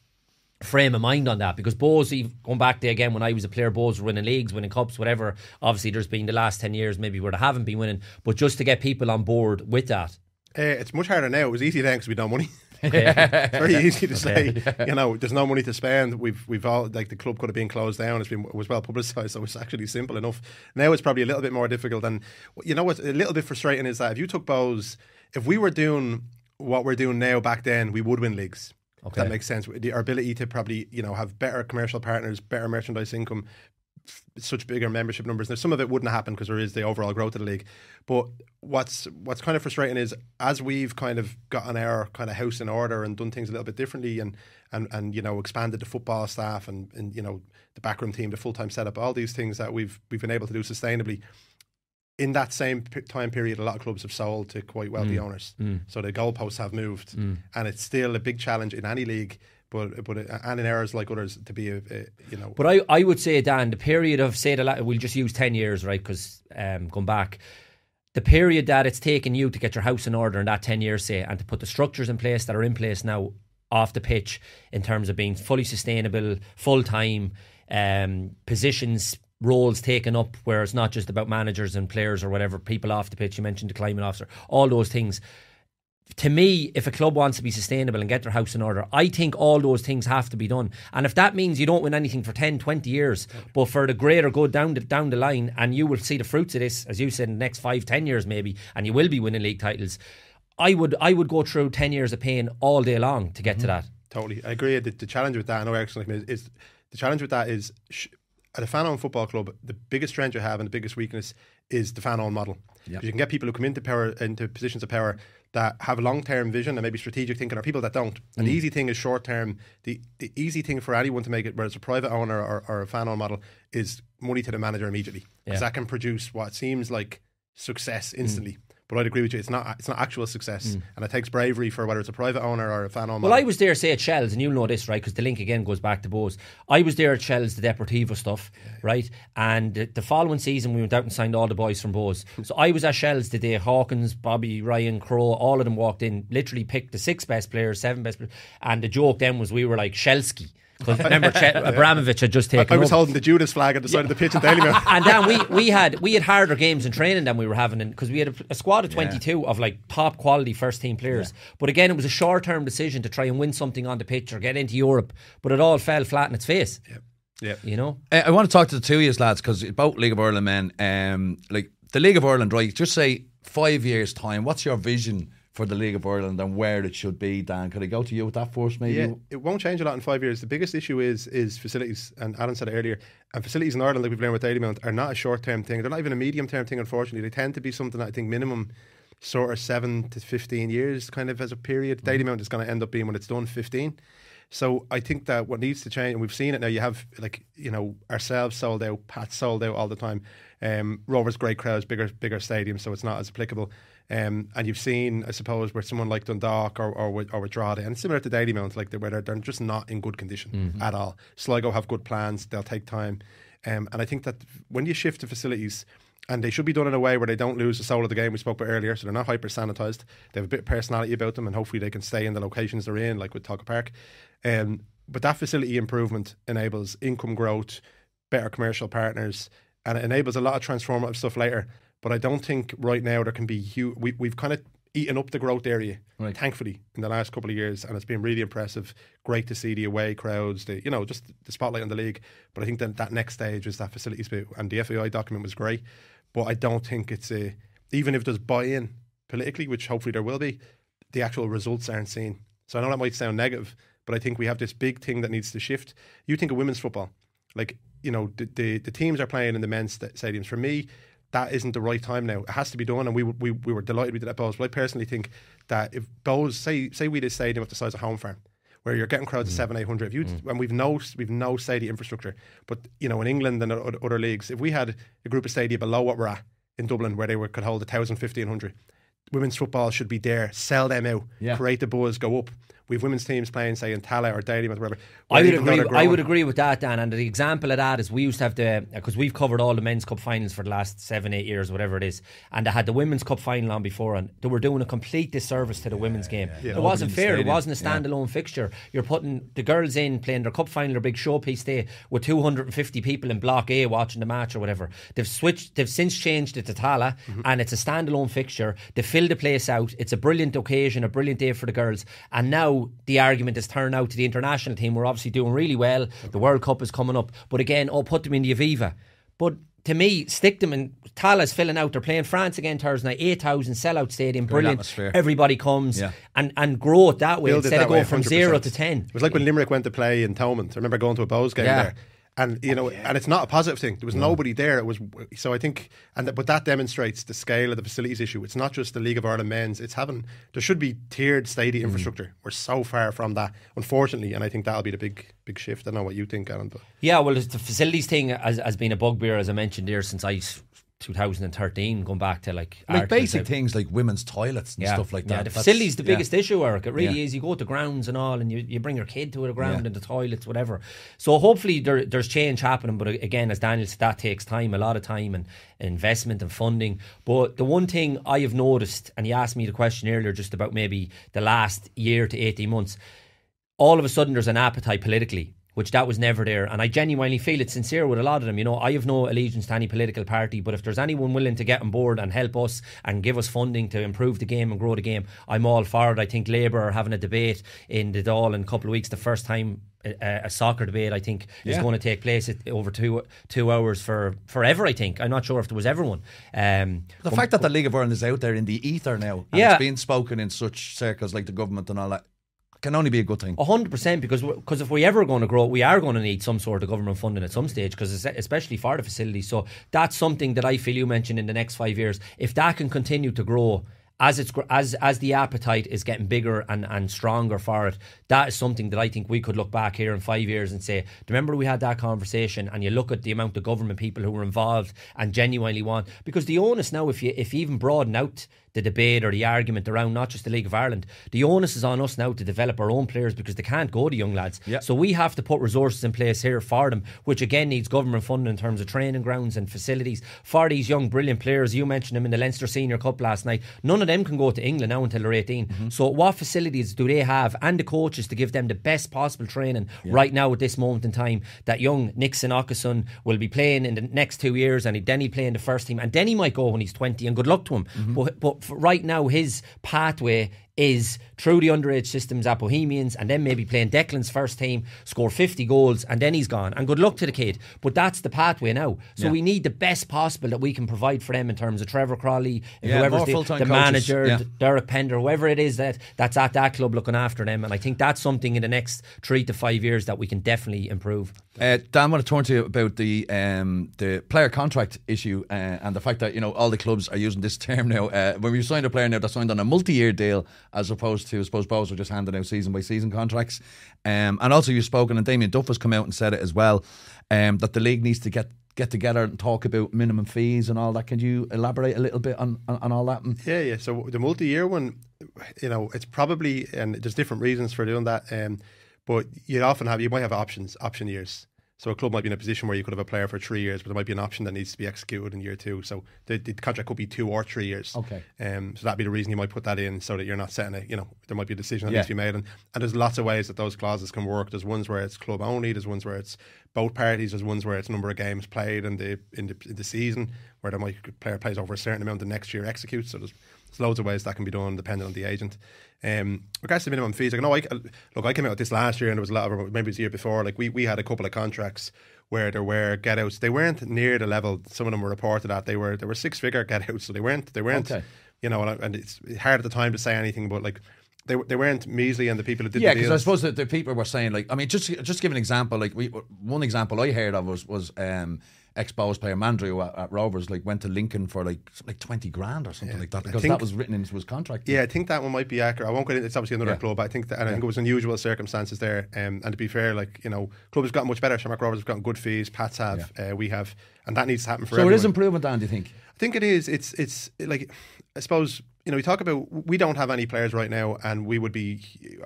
frame of mind on that? Because Bohs, going back there again, when I was a player, Bohs were winning leagues, winning cups, whatever. Obviously there's been the last 10 years maybe where they haven't been winning, but just to get people on board with that. It's much harder now. It was easy then because we don't money. It's very easy to say, there's no money to spend. We've all, like, the club could have been closed down. It was well publicised, so it's actually simple enough. Now it's probably a little bit more difficult, and what's a little bit frustrating is that if you took Bohs, if we were doing what we're doing now back then, we would win leagues. Okay. That makes sense. Our ability to probably have better commercial partners, better merchandise income, such bigger membership numbers. Now, some of it wouldn't happen because there is the overall growth of the league. But what's kind of frustrating is, as we've kind of gotten our kind of house in order and done things a little bit differently, and expanded the football staff and the backroom team, the full-time setup, all these things that we've been able to do sustainably. In that same time period, a lot of clubs have sold to quite wealthy owners. So the goalposts have moved, and it's still a big challenge in any league. But and in areas like others to be But I would say, Dan, the period of, say, we'll just use 10 years, right? Because going back, the period that it's taken you to get your house in order in that 10 years, say, and to put the structures in place that are in place now off the pitch in terms of being fully sustainable, full time, positions, roles taken up, where it's not just about managers and players or whatever, people off the pitch. You mentioned the climate officer, all those things. To me, if a club wants to be sustainable and get their house in order, I think all those things have to be done. And if that means you don't win anything for 10, 20 years, but for the greater good down the line, and you will see the fruits of this, as you said, in the next 5, 10 years maybe, and you will be winning league titles, I would go through 10 years of pain all day long to get to that. Totally. I agree. The challenge with that, I know Eric's like me, is the challenge with that is, at a fan-owned football club, the biggest strength you have and the biggest weakness is the fan-owned model. Yep. You can get people who come into positions of power that have a long-term vision and maybe strategic thinking, or people that don't. And the easy thing is short-term. The easy thing for anyone to make it, whether it's a private owner or a fan-owned model, is money to the manager immediately, because that can produce what seems like success instantly. But I'd agree with you, it's not actual success, and it takes bravery for whether it's a private owner or a fan-owned model. Well, I was there, say, at Shells, and you'll know this, right, because the link again goes back to Bohs. I was there at Shells, the Deportivo stuff, right, and the following season we went out and signed all the boys from Bohs. So I was at Shells the day Hawkins, Bobby, Ryan, Crow, all of them walked in, literally picked the 6 best players, 7 best players, and the joke then was we were like Shelsky. Because remember, Abramovich had just taken I was over. holding the Judas flag at the side of the pitch at Dalymount. And then we had harder games in training than we were having, because we had a squad of 22 of like top quality first team players. But again, it was a short term decision to try and win something on the pitch or get into Europe, but it all fell flat in its face. Yeah. I want to talk to the two of you lads, because both League of Ireland men, like the League of Ireland, right? Just say 5 years' time, what's your vision for the League of Ireland and where it should be, Dan? Could I go to you with that first, maybe? Yeah, it won't change a lot in 5 years. The biggest issue is facilities, and Alan said it earlier. And facilities in Ireland, like we've learned with Dalymount, are not a short-term thing. They're not even a medium-term thing, unfortunately. They tend to be something that I think minimum sort of 7 to 15 years kind of as a period. Dalymount is going to end up being, when it's done, 15. So I think that what needs to change, and we've seen it now, you have, like, you know, ourselves sold out, Pat sold out all the time. Rovers, great crowds, bigger stadiums, so it's not as applicable. And you've seen, I suppose, where someone like Dundalk or with Drogheda, and similar to Dalymount, like where they're just not in good condition at all. Sligo have good plans, they'll take time. And I think that when you shift to facilities, and they should be done in a way where they don't lose the soul of the game we spoke about earlier, so they're not hyper sanitised, they have a bit of personality about them, and hopefully they can stay in the locations they're in, like with Tolka Park. But that facility improvement enables income growth, better commercial partners, and it enables a lot of transformative stuff later. But I don't think right now there can be huge. We've kind of eaten up the growth area, thankfully, in the last couple of years, and it's been really impressive. Great to see the away crowds, just the spotlight on the league. But I think that next stage is that facilities bit, and the FAI document was great. But I don't think it's even if there's buy-in politically, which hopefully there will be, the actual results aren't seen. So I know that might sound negative, but I think we have this big thing that needs to shift. You think of women's football, like, you know, the teams are playing in the men's stadiums. For me, that isn't the right time now. It has to be done, and we were delighted we did that Bowes. But I personally think that if Bowes, say we did a stadium of the size of Home Farm, where you're getting crowds of 700-800, and we've no stadium infrastructure. But you know, in England and other leagues, if we had a group of stadia below what we're at in Dublin, where they could hold 1,000, 1,500, women's football should be there. Sell them out, create the buzz, go up. We've women's teams playing, say, in Tala or Dalymount or whatever. I would agree with that, Dan. And the example of that is we used to have because we've covered all the men's cup finals for the last 7-8 years, whatever it is, and they had the women's cup final on before, and they were doing a complete disservice to the women's game. It wasn't fair. It wasn't a standalone fixture. You're putting the girls in playing their cup final, their big showpiece day, with 250 people in Block A watching the match or whatever. They've since changed it to Tala, and it's a standalone fixture. They fill the place out. It's a brilliant occasion, a brilliant day for the girls, and now the argument is turned out to the international team. We're obviously doing really well. The World Cup is coming up. But again, put them in the Aviva. But to me, stick them in. Tala's filling out. They're playing France again Thursday night. 8,000 sellout stadium. Brilliant. Everybody comes and grow it that way. Instead of going from 0 to 10. It was like when Limerick went to play in Thomond. I remember going to a Bowes game there. And you know, and it's not a positive thing. There was nobody there. It was so I think, but that demonstrates the scale of the facilities issue. It's not just the League of Ireland men's. There should be tiered stadium infrastructure. We're so far from that, unfortunately, and I think that'll be the big shift. I don't know what you think, Alan. But yeah, well, the facilities thing has been a bugbear, as I mentioned there, since 2013, going back to like basic things like women's toilets and stuff like that. Yeah, the facilities the biggest issue, Eric. It really is. You go to grounds and all, and you bring your kid to a ground and the toilets, whatever. So hopefully there's change happening. But again, as Daniel said, that takes time, a lot of time and investment and funding. But the one thing I have noticed, and you asked me the question earlier just about maybe the last year to 18 months, all of a sudden there's an appetite politically, which that was never there. And I genuinely feel it's sincere with a lot of them. You know, I have no allegiance to any political party, but if there's anyone willing to get on board and help us and give us funding to improve the game and grow the game, I'm all for it. I think Labour are having a debate in the Dáil in a couple of weeks, the first time a soccer debate, I think, is going to take place over 2 hours for forever, I think. I'm not sure if there was ever one. The fact that the League of Ireland is out there in the ether now, and it's being spoken in such circles like the government and all that, can only be a good thing. 100%, because if we ever going to grow, we are going to need some sort of government funding at some stage, because especially for the facilities. So that's something that I feel you mentioned in the next 5 years. If that can continue to grow as the appetite is getting bigger and stronger for it, that is something that I think we could look back here in 5 years and say, do you remember we had that conversation? And you look at the amount of government people who were involved and genuinely want, because the onus now, if you even broaden out the debate or the argument around not just the League of Ireland, the onus is on us now to develop our own players, because they can't go to young lads. So we have to put resources in place here for them, which again needs government funding in terms of training grounds and facilities for these young brilliant players. You mentioned them in the Leinster Senior Cup last night. None of them can go to England now until they're 18. So what facilities do they have, and the coaches, to give them the best possible training right now at this moment in time? That young Nixon Ockerson will be playing in the next 2 years, and then he'll play in the first team, and then he might go when he's 20, and good luck to him. But for right now, his pathway is through the underage systems at Bohemians, and then maybe playing Declan's first team, score 50 goals, and then he's gone. And good luck to the kid. But that's the pathway now. So we need the best possible that we can provide for them in terms of Trevor Crawley, whoever's the manager, Derek Pender, whoever it is that's at that club looking after them. And I think that's something in the next 3 to 5 years that we can definitely improve. Dan, I want to turn to you about the player contract issue and the fact that, you know, all the clubs are using this term now. When you signed a player now, they're signed on a multi-year deal, as opposed to, I suppose, Bows are just handing out season by season contracts. And also you've spoken, and Damien Duff has come out and said it as well, that the league needs to get together and talk about minimum fees and all that. Can you elaborate a little bit on all that? Yeah. So the multi-year one, you know, it's probably, and there's different reasons for doing that. But you might have option years. So a club might be in a position where you could have a player for 3 years, but there might be an option that needs to be executed in year 2. So the contract could be 2 or 3 years. Okay. So that'd be the reason you might put that in, so that you're not setting it. You know, there might be a decision that needs to be made, and there's lots of ways that those clauses can work. There's ones where it's club only. There's ones where it's both parties. There's ones where it's number of games played in the season, where player plays over a certain amount the next year executes. So there's loads of ways that can be done depending on the agent. Regards to minimum fees, I came out with this last year, and there was a lot of, maybe it was the year before, like we had a couple of contracts where there were get outs. They weren't near the level some of them were reported at. They were 6-figure get outs, so they weren't okay. You know, and it's hard at the time to say anything, but like they weren't measly, and the people who did the deals. Because I suppose that the people were saying, like, I mean, just give an example. Like one example I heard of was ex-Bows player Mandrew at Rovers, like, went to Lincoln for like 20 grand or something like that, because that was written into his contract. Yeah, I think that one might be accurate. I won't get into, it's obviously another club, but I think that, and I think it was unusual circumstances there. And to be fair, like, you know, clubs have gotten much better. Shamrock Rovers have gotten good fees. Pats have, we have, and that needs to happen for everyone. So it is improvement, Dan, do you think? I think it is. It's like, I suppose, you know, we talk about, we don't have any players right now, and we would be,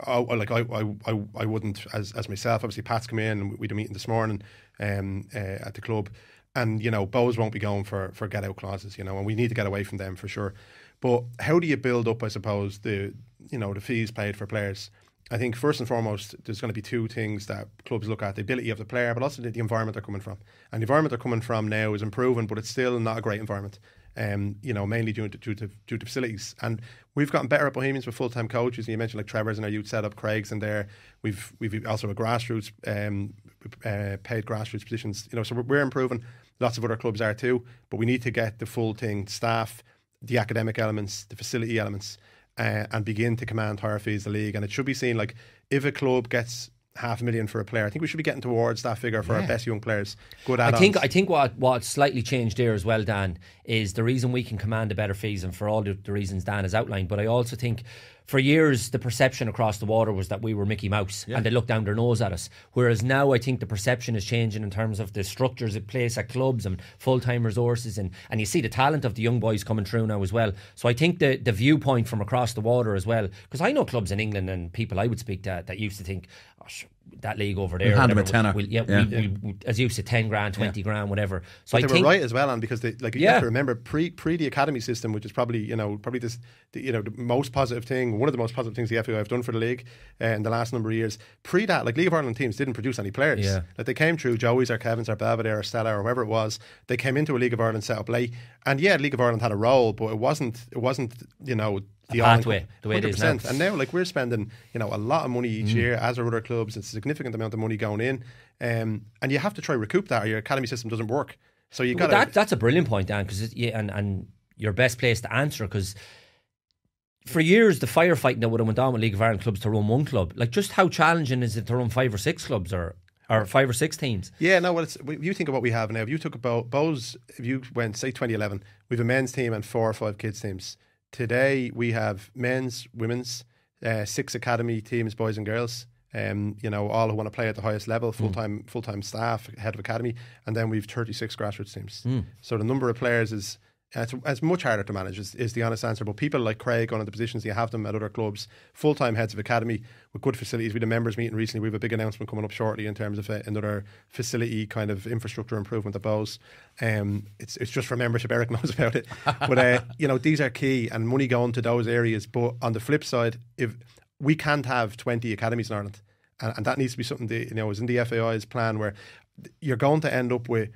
I wouldn't, as myself, obviously Pat's come in, and we had a meeting this morning at the club. And, you know, Bows won't be going for get out clauses, you know, and we need to get away from them for sure. But how do you build up, I suppose, the fees paid for players? I think first and foremost, there's going to be 2 things that clubs look at: the ability of the player, but also the environment they're coming from. And the environment they're coming from now is improving, but it's still not a great environment. You know, mainly due to facilities. And we've gotten better at Bohemians with full-time coaches. You mentioned like Trevor's in our youth setup, Craig's in there. We've also a grassroots paid grassroots positions. You know, so we're improving. Lots of other clubs are too, but we need to get the full thing: staff, the academic elements, the facility elements, and begin to command higher fees the league. And it should be seen like, if a club gets $500,000 for a player, I think we should be getting towards that figure for our best young players. Good add-ons. I think what slightly changed there as well, Dan, is the reason we can command a better fees, and for all the reasons Dan has outlined. But I also think, for years, the perception across the water was that we were Mickey Mouse and they looked down their nose at us. Whereas now I think the perception is changing in terms of the structures in place at clubs and full-time resources, and you see the talent of the young boys coming through now as well. So I think the viewpoint from across the water as well, because I know clubs in England and people I would speak to that used to think, that league over there, hand them a tenner. We, as you said, 10 grand, 20 grand, whatever. So but they were right as well, and because you have to remember, pre the academy system, which is probably the most positive thing, one of the most positive things the FAI have done for the league in the last number of years. Pre that, like, League of Ireland teams didn't produce any players. Like, they came through Joey's or Kevin's or Belvedere or Stella or whoever it was. They came into a League of Ireland set up late, and League of Ireland had a role, but it wasn't the pathway the way 100%. It is now. And now, like, we're spending a lot of money each year, as are other clubs. It's a significant amount of money going in, and you have to try recoup that, or your academy system doesn't work. So you got that's a brilliant point, Dan, because and your best place to answer, because for years the firefighting that would have went on with League of Ireland clubs to run one club, like, just how challenging is it to run 5 or 6 clubs or 5 or 6 teams? Yeah, no, well, you think of what we have now. If you took about Bows, if you went, say, 2011, we have a men's team and 4 or 5 kids teams. Today we have men's, women's, 6 academy teams, boys and girls. All who want to play at the highest level, full-time staff, head of academy, and then we've 36 grassroots teams. So the number of players is it's much harder to manage, is the honest answer. But people like Craig going into positions, you have them at other clubs, full-time heads of academy with good facilities. We had a members meeting recently. We have a big announcement coming up shortly in terms of another facility kind of infrastructure improvement at Bows. It's just for membership. Eric knows about it. But these are key, and money going to those areas. But on the flip side, if we can't have 20 academies in Ireland, and that needs to be something that is in the FAI's plan, where you're going to end up with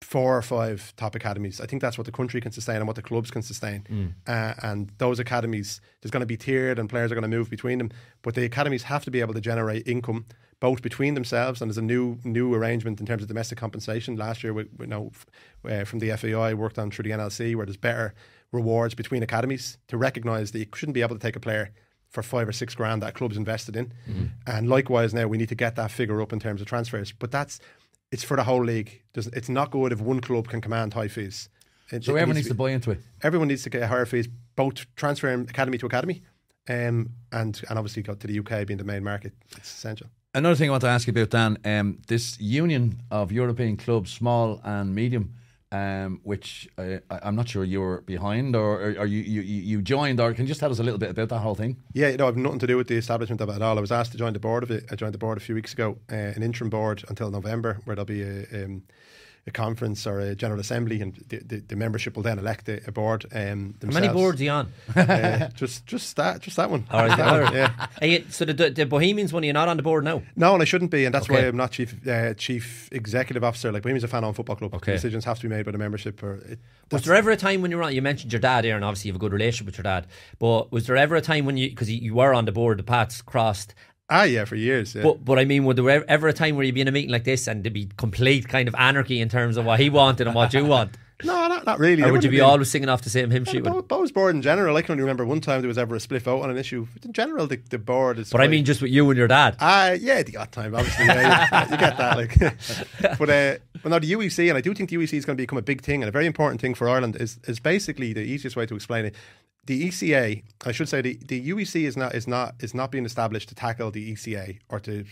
4 or 5 top academies. I think that's what the country can sustain and what the clubs can sustain. And those academies, there's going to be tiered and players are going to move between them. But the academies have to be able to generate income both between themselves, and there's a new arrangement in terms of domestic compensation. Last year, from the FAI, worked on through the NLC, where there's better rewards between academies to recognise that you shouldn't be able to take a player for 5 or 6 grand that a club's invested in. And likewise now we need to get that figure up in terms of transfers. But it's for the whole league. It's not good if one club can command high fees. So everyone needs to buy into it. Everyone needs to get higher fees, both transferring academy to academy, and obviously go to the UK being the main market. It's essential. Another thing I want to ask you about, Dan, this union of European clubs, small and medium, which I'm not sure you were behind or you joined, or can you just tell us a little bit about that whole thing? Yeah, I've nothing to do with the establishment of it at all. I was asked to join the board of it. I joined the board a few weeks ago, an interim board until November, where there'll be a conference or a general assembly, and the membership will then elect a board themselves. How many boards are you on? Just that one. All right, yeah. So the Bohemians one, you're not on the board now? No, and I shouldn't be, and that's why I'm not chief executive officer. Like, Bohemians are a fan-owned football club. Okay. Decisions have to be made by the membership. Was there ever a time when you were on? You mentioned your dad here, and obviously you have a good relationship with your dad. But was there ever a time when because you were on the board, the paths crossed? Yeah, for years. Yeah. But I mean, would there ever a time where you'd be in a meeting like this and there'd be complete kind of anarchy in terms of what he wanted and what you want? No, not really. Or would you be always singing off the same hymn sheet? Bo's board in general, I can only remember one time there was ever a split vote on an issue. In general, the board is. But I mean, just with you and your dad. Yeah, the odd time, obviously. Yeah, you get that. Like, but no, the UEC, and I do think the UEC is going to become a big thing and a very important thing for Ireland. Is basically the easiest way to explain it. The ECA, I should say, the UEC is not being established to tackle the ECA or to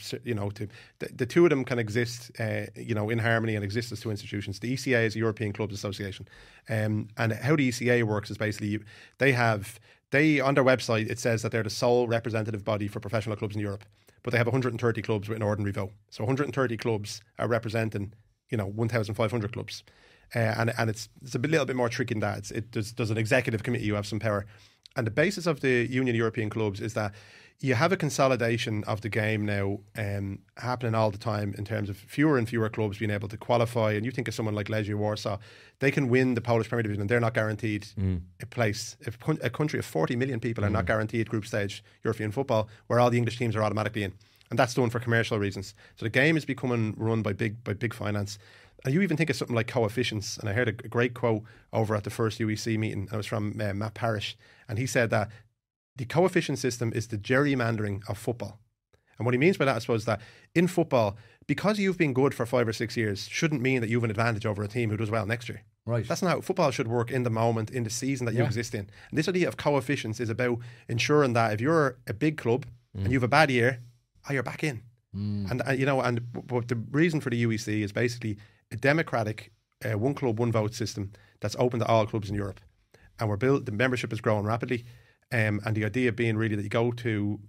the two of them can exist in harmony and exist as two institutions. The ECA is a European Clubs Association, and how the ECA works is basically they on their website it says that they're the sole representative body for professional clubs in Europe, but they have 130 clubs with an ordinary vote. So 130 clubs are representing 1,500 clubs. And it's a little bit more tricky than that. There's an executive committee, you have some power. And the basis of the Union European Clubs is that you have a consolidation of the game now happening all the time in terms of fewer and fewer clubs being able to qualify. And you think of someone like Legia Warsaw, they can win the Polish Premier Division and they're not guaranteed a place. If a country of 40 million people are not guaranteed group stage European football, where all the English teams are automatically in. And that's done for commercial reasons. So the game is becoming run by big finance. And you even think of something like coefficients. And I heard a great quote over at the first UEC meeting. And it was from Matt Parrish. And he said that the coefficient system is the gerrymandering of football. And what he means by that, I suppose, that in football, because you've been good for 5 or 6 years, shouldn't mean that you have an advantage over a team who does well next year. Right. That's not how football should work in the moment, in the season that you exist in. And this idea of coefficients is about ensuring that if you're a big club and you have a bad year, you're back in. And but the reason for the UEC is basically a democratic one club, one vote system that's open to all clubs in Europe. And the membership is growing rapidly. And the idea being really that you go to,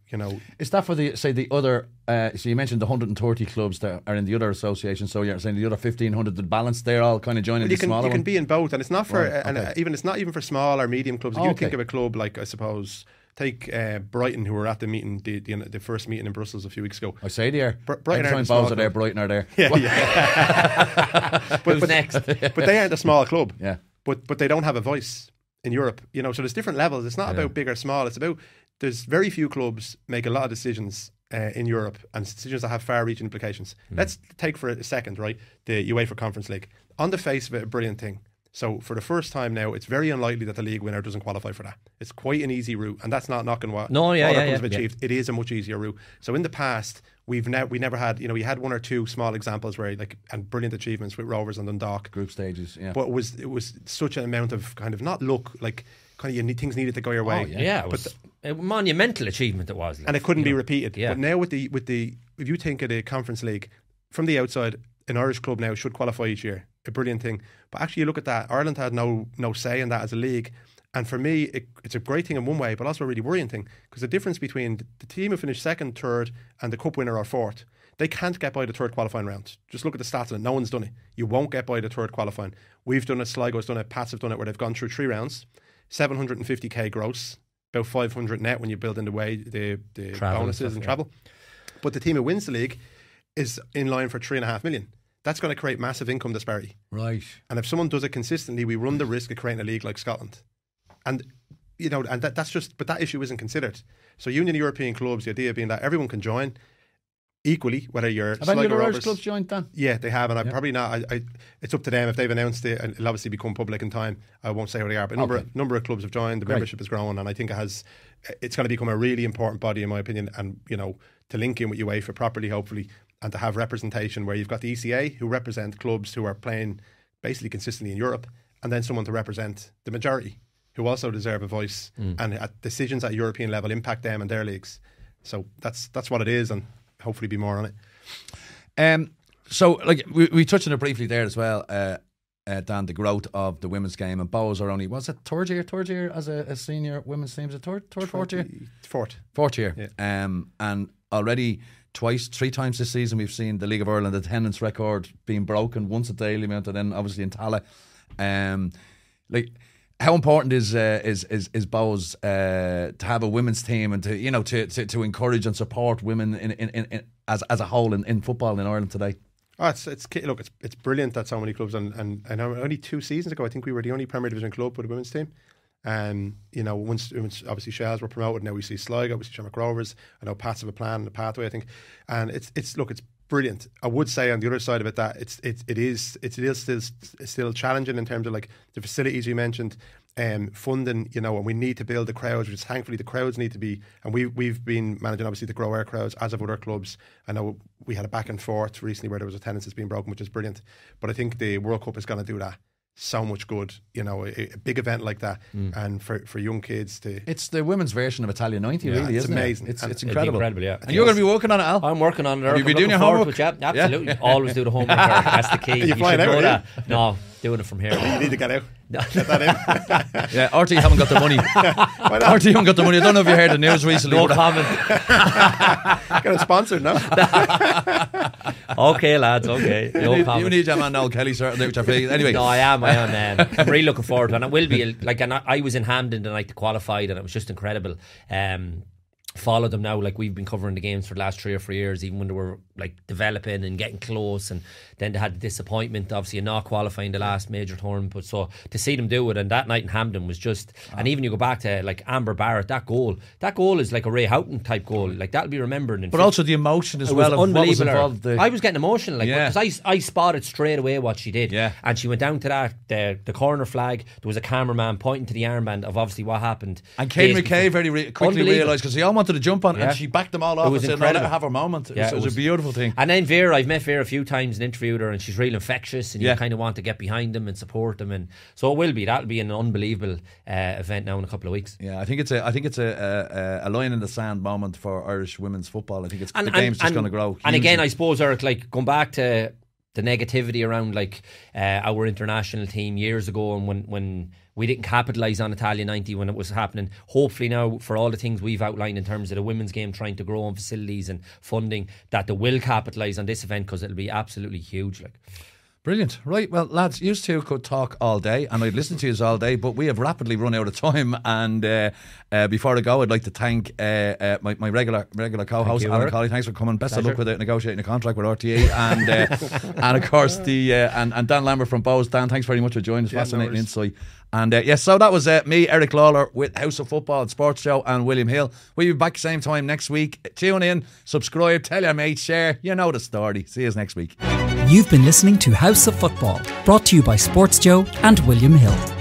Is that for the other, so you mentioned the 130 clubs that are in the other association, so you're saying the other 1,500, the balance, they're all kind of joining the smaller one? You can be in both, and it's not for, Right, it's not even for small or medium clubs. If you think of a club like, I suppose, take Brighton, who were at the meeting, the first meeting in Brussels a few weeks ago. I say there. Brighton every time Bows are there, Brighton are there. Yeah. Who's next? But they aren't a small club. Yeah. But they don't have a voice in Europe. So there's different levels. It's not about big or small. It's about, there's very few clubs make a lot of decisions in Europe, and decisions that have far-reaching implications. Let's take for a second, right, the UEFA Conference League. On the face of it, a brilliant thing. So for the first time now, it's very unlikely that the league winner doesn't qualify for that. It's quite an easy route, and that's not knocking what other clubs have achieved. It is a much easier route. So in the past, we never had, we had one or two small examples where and brilliant achievements with Rovers and Dundalk. Group stages, yeah. But it was such an amount of kind of not luck, things needed to go your way. Oh, yeah, it was a monumental achievement it was. And it couldn't be repeated. Yeah. But now with the if you think of the Conference League, from the outside, an Irish club now should qualify each year. A brilliant thing. But actually you look at that, Ireland had no say in that as a league. And for me, it's a great thing in one way, but also a really worrying thing, because the difference between the team who finished second, third, and the cup winner or fourth, they can't get by the third qualifying round. Just look at the stats on it. No one's done it. You won't get by the third qualifying. We've done it, Sligo's done it, Pats have done it, where they've gone through 3 rounds, 750k gross, about 500 net when you build in the travel bonuses and travel. But the team who wins the league is in line for 3.5 million. that's going to create massive income disparity. Right. And if someone does it consistently, we run the risk of creating a league like Scotland. And, you know, and that's just, but that issue isn't considered. So Union of European Clubs, the idea being that everyone can join equally, whether you're Have any of the Irish clubs joined, Dan? Yeah, they have, and I'm probably not. It's up to them if they've announced it, and it'll obviously become public in time. I won't say who they are, but number of clubs have joined. The membership is growing, and I think it's going to become a really important body, in my opinion. And you know, to link in with UEFA properly, hopefully, and to have representation where you've got the ECA who represent clubs who are playing basically consistently in Europe, and then someone to represent the majority who also deserve a voice, and decisions at European level impact them and their leagues. So that's what it is, and hopefully be more on it. So, like we touched on it briefly there as well, Dan. The growth of the women's game, and Bohs are only third year as a senior women's team. Is it fourth year? Fourth year. Yeah. And already three times this season we've seen the League of Ireland attendance record being broken. Once at Dalymount, and then obviously in Tala. Like, how important is Bohs to have a women's team, and to encourage and support women in as a whole in football in Ireland today? Oh, it's brilliant that so many clubs, and only 2 seasons ago I think we were the only Premier Division club with a women's team. Once obviously Shells were promoted, now we see Sligo, we see Shamrock Rovers. I know Pats have a plan and a pathway, I think, and it's brilliant. I would say on the other side of it that it is still challenging in terms of like the facilities you mentioned, funding, and we need to build the crowds, which thankfully the crowds need to be, and we've been managing obviously to grow our crowds as of other clubs. I know we had a back and forth recently where there was attendance that's being broken, which is brilliant, but I think the World Cup is going to do that so much good, a big event like that, and for young kids to... It's the women's version of Italia 90, really, isn't amazing. It's incredible. Yeah. And you're going to be working on it, Al? I'm working on it. Have you been doing your homework? Absolutely. Yeah. Always do the homework. That's the key. Are you flying out, that. No, doing it from here. You need to get out. Get that in. Yeah, RT haven't got the money. RT haven't got the money. I don't know if you heard the news recently. No comment. Get it sponsored now. Okay, lads. Okay. You need your man Noel Kelly, certainly. Which I feel. Anyway, no, I am. I'm really looking forward to it. And it will be like. And I was in Hampden the night to qualified, and it was just incredible. Follow them now, like we've been covering the games for the last 3 or 4 years, even when they were like developing and getting close, and then they had the disappointment obviously of not qualifying the last major tournament. But so to see them do it, and that night in Hampden was just, and even you go back to like Amber Barrett, that goal is like a Ray Houghton type goal, like that'll be remembered. But also the emotion as well of what was involved. I was getting emotional, like, because I spotted straight away what she did, and she went down to that the corner flag. There was a cameraman pointing to the armband of obviously what happened, and Kane McKay very quickly realised, because he all wanted to jump on, and she backed them all off and said, "No, let her have her moment." It was a beautiful thing. And then Vera, I've met Vera a few times and interviewed her, and she's real infectious, and you kind of want to get behind them and support them, and so that'll be an unbelievable event now in a couple of weeks. Yeah, I think it's a line in the sand moment for Irish women's football. I think the game's just going to grow hugely. And again, I suppose, Eric, like going back to the negativity around like our international team years ago, and when we didn't capitalise on Italia 90 when it was happening. Hopefully now, for all the things we've outlined in terms of the women's game trying to grow on facilities and funding, that they will capitalise on this event, because it'll be absolutely huge. Like, brilliant. Right, well, lads, you two could talk all day, and I'd listen to you all day, but we have rapidly run out of time. And before I go, I'd like to thank my regular co-host, Alan Cawley. Thanks for coming. Best of luck with negotiating a contract with RTE, and of course and Dan Lambert from Bohs. Dan, thanks very much for joining us. Fascinating insight. And so that was me, Eric Lalor, with House of Football Sports Show, and William Hill. We'll be back same time next week. Tune in, subscribe, tell your mates, share. You know the story. See you next week. You've been listening to House of Football, brought to you by Sports Joe and William Hill.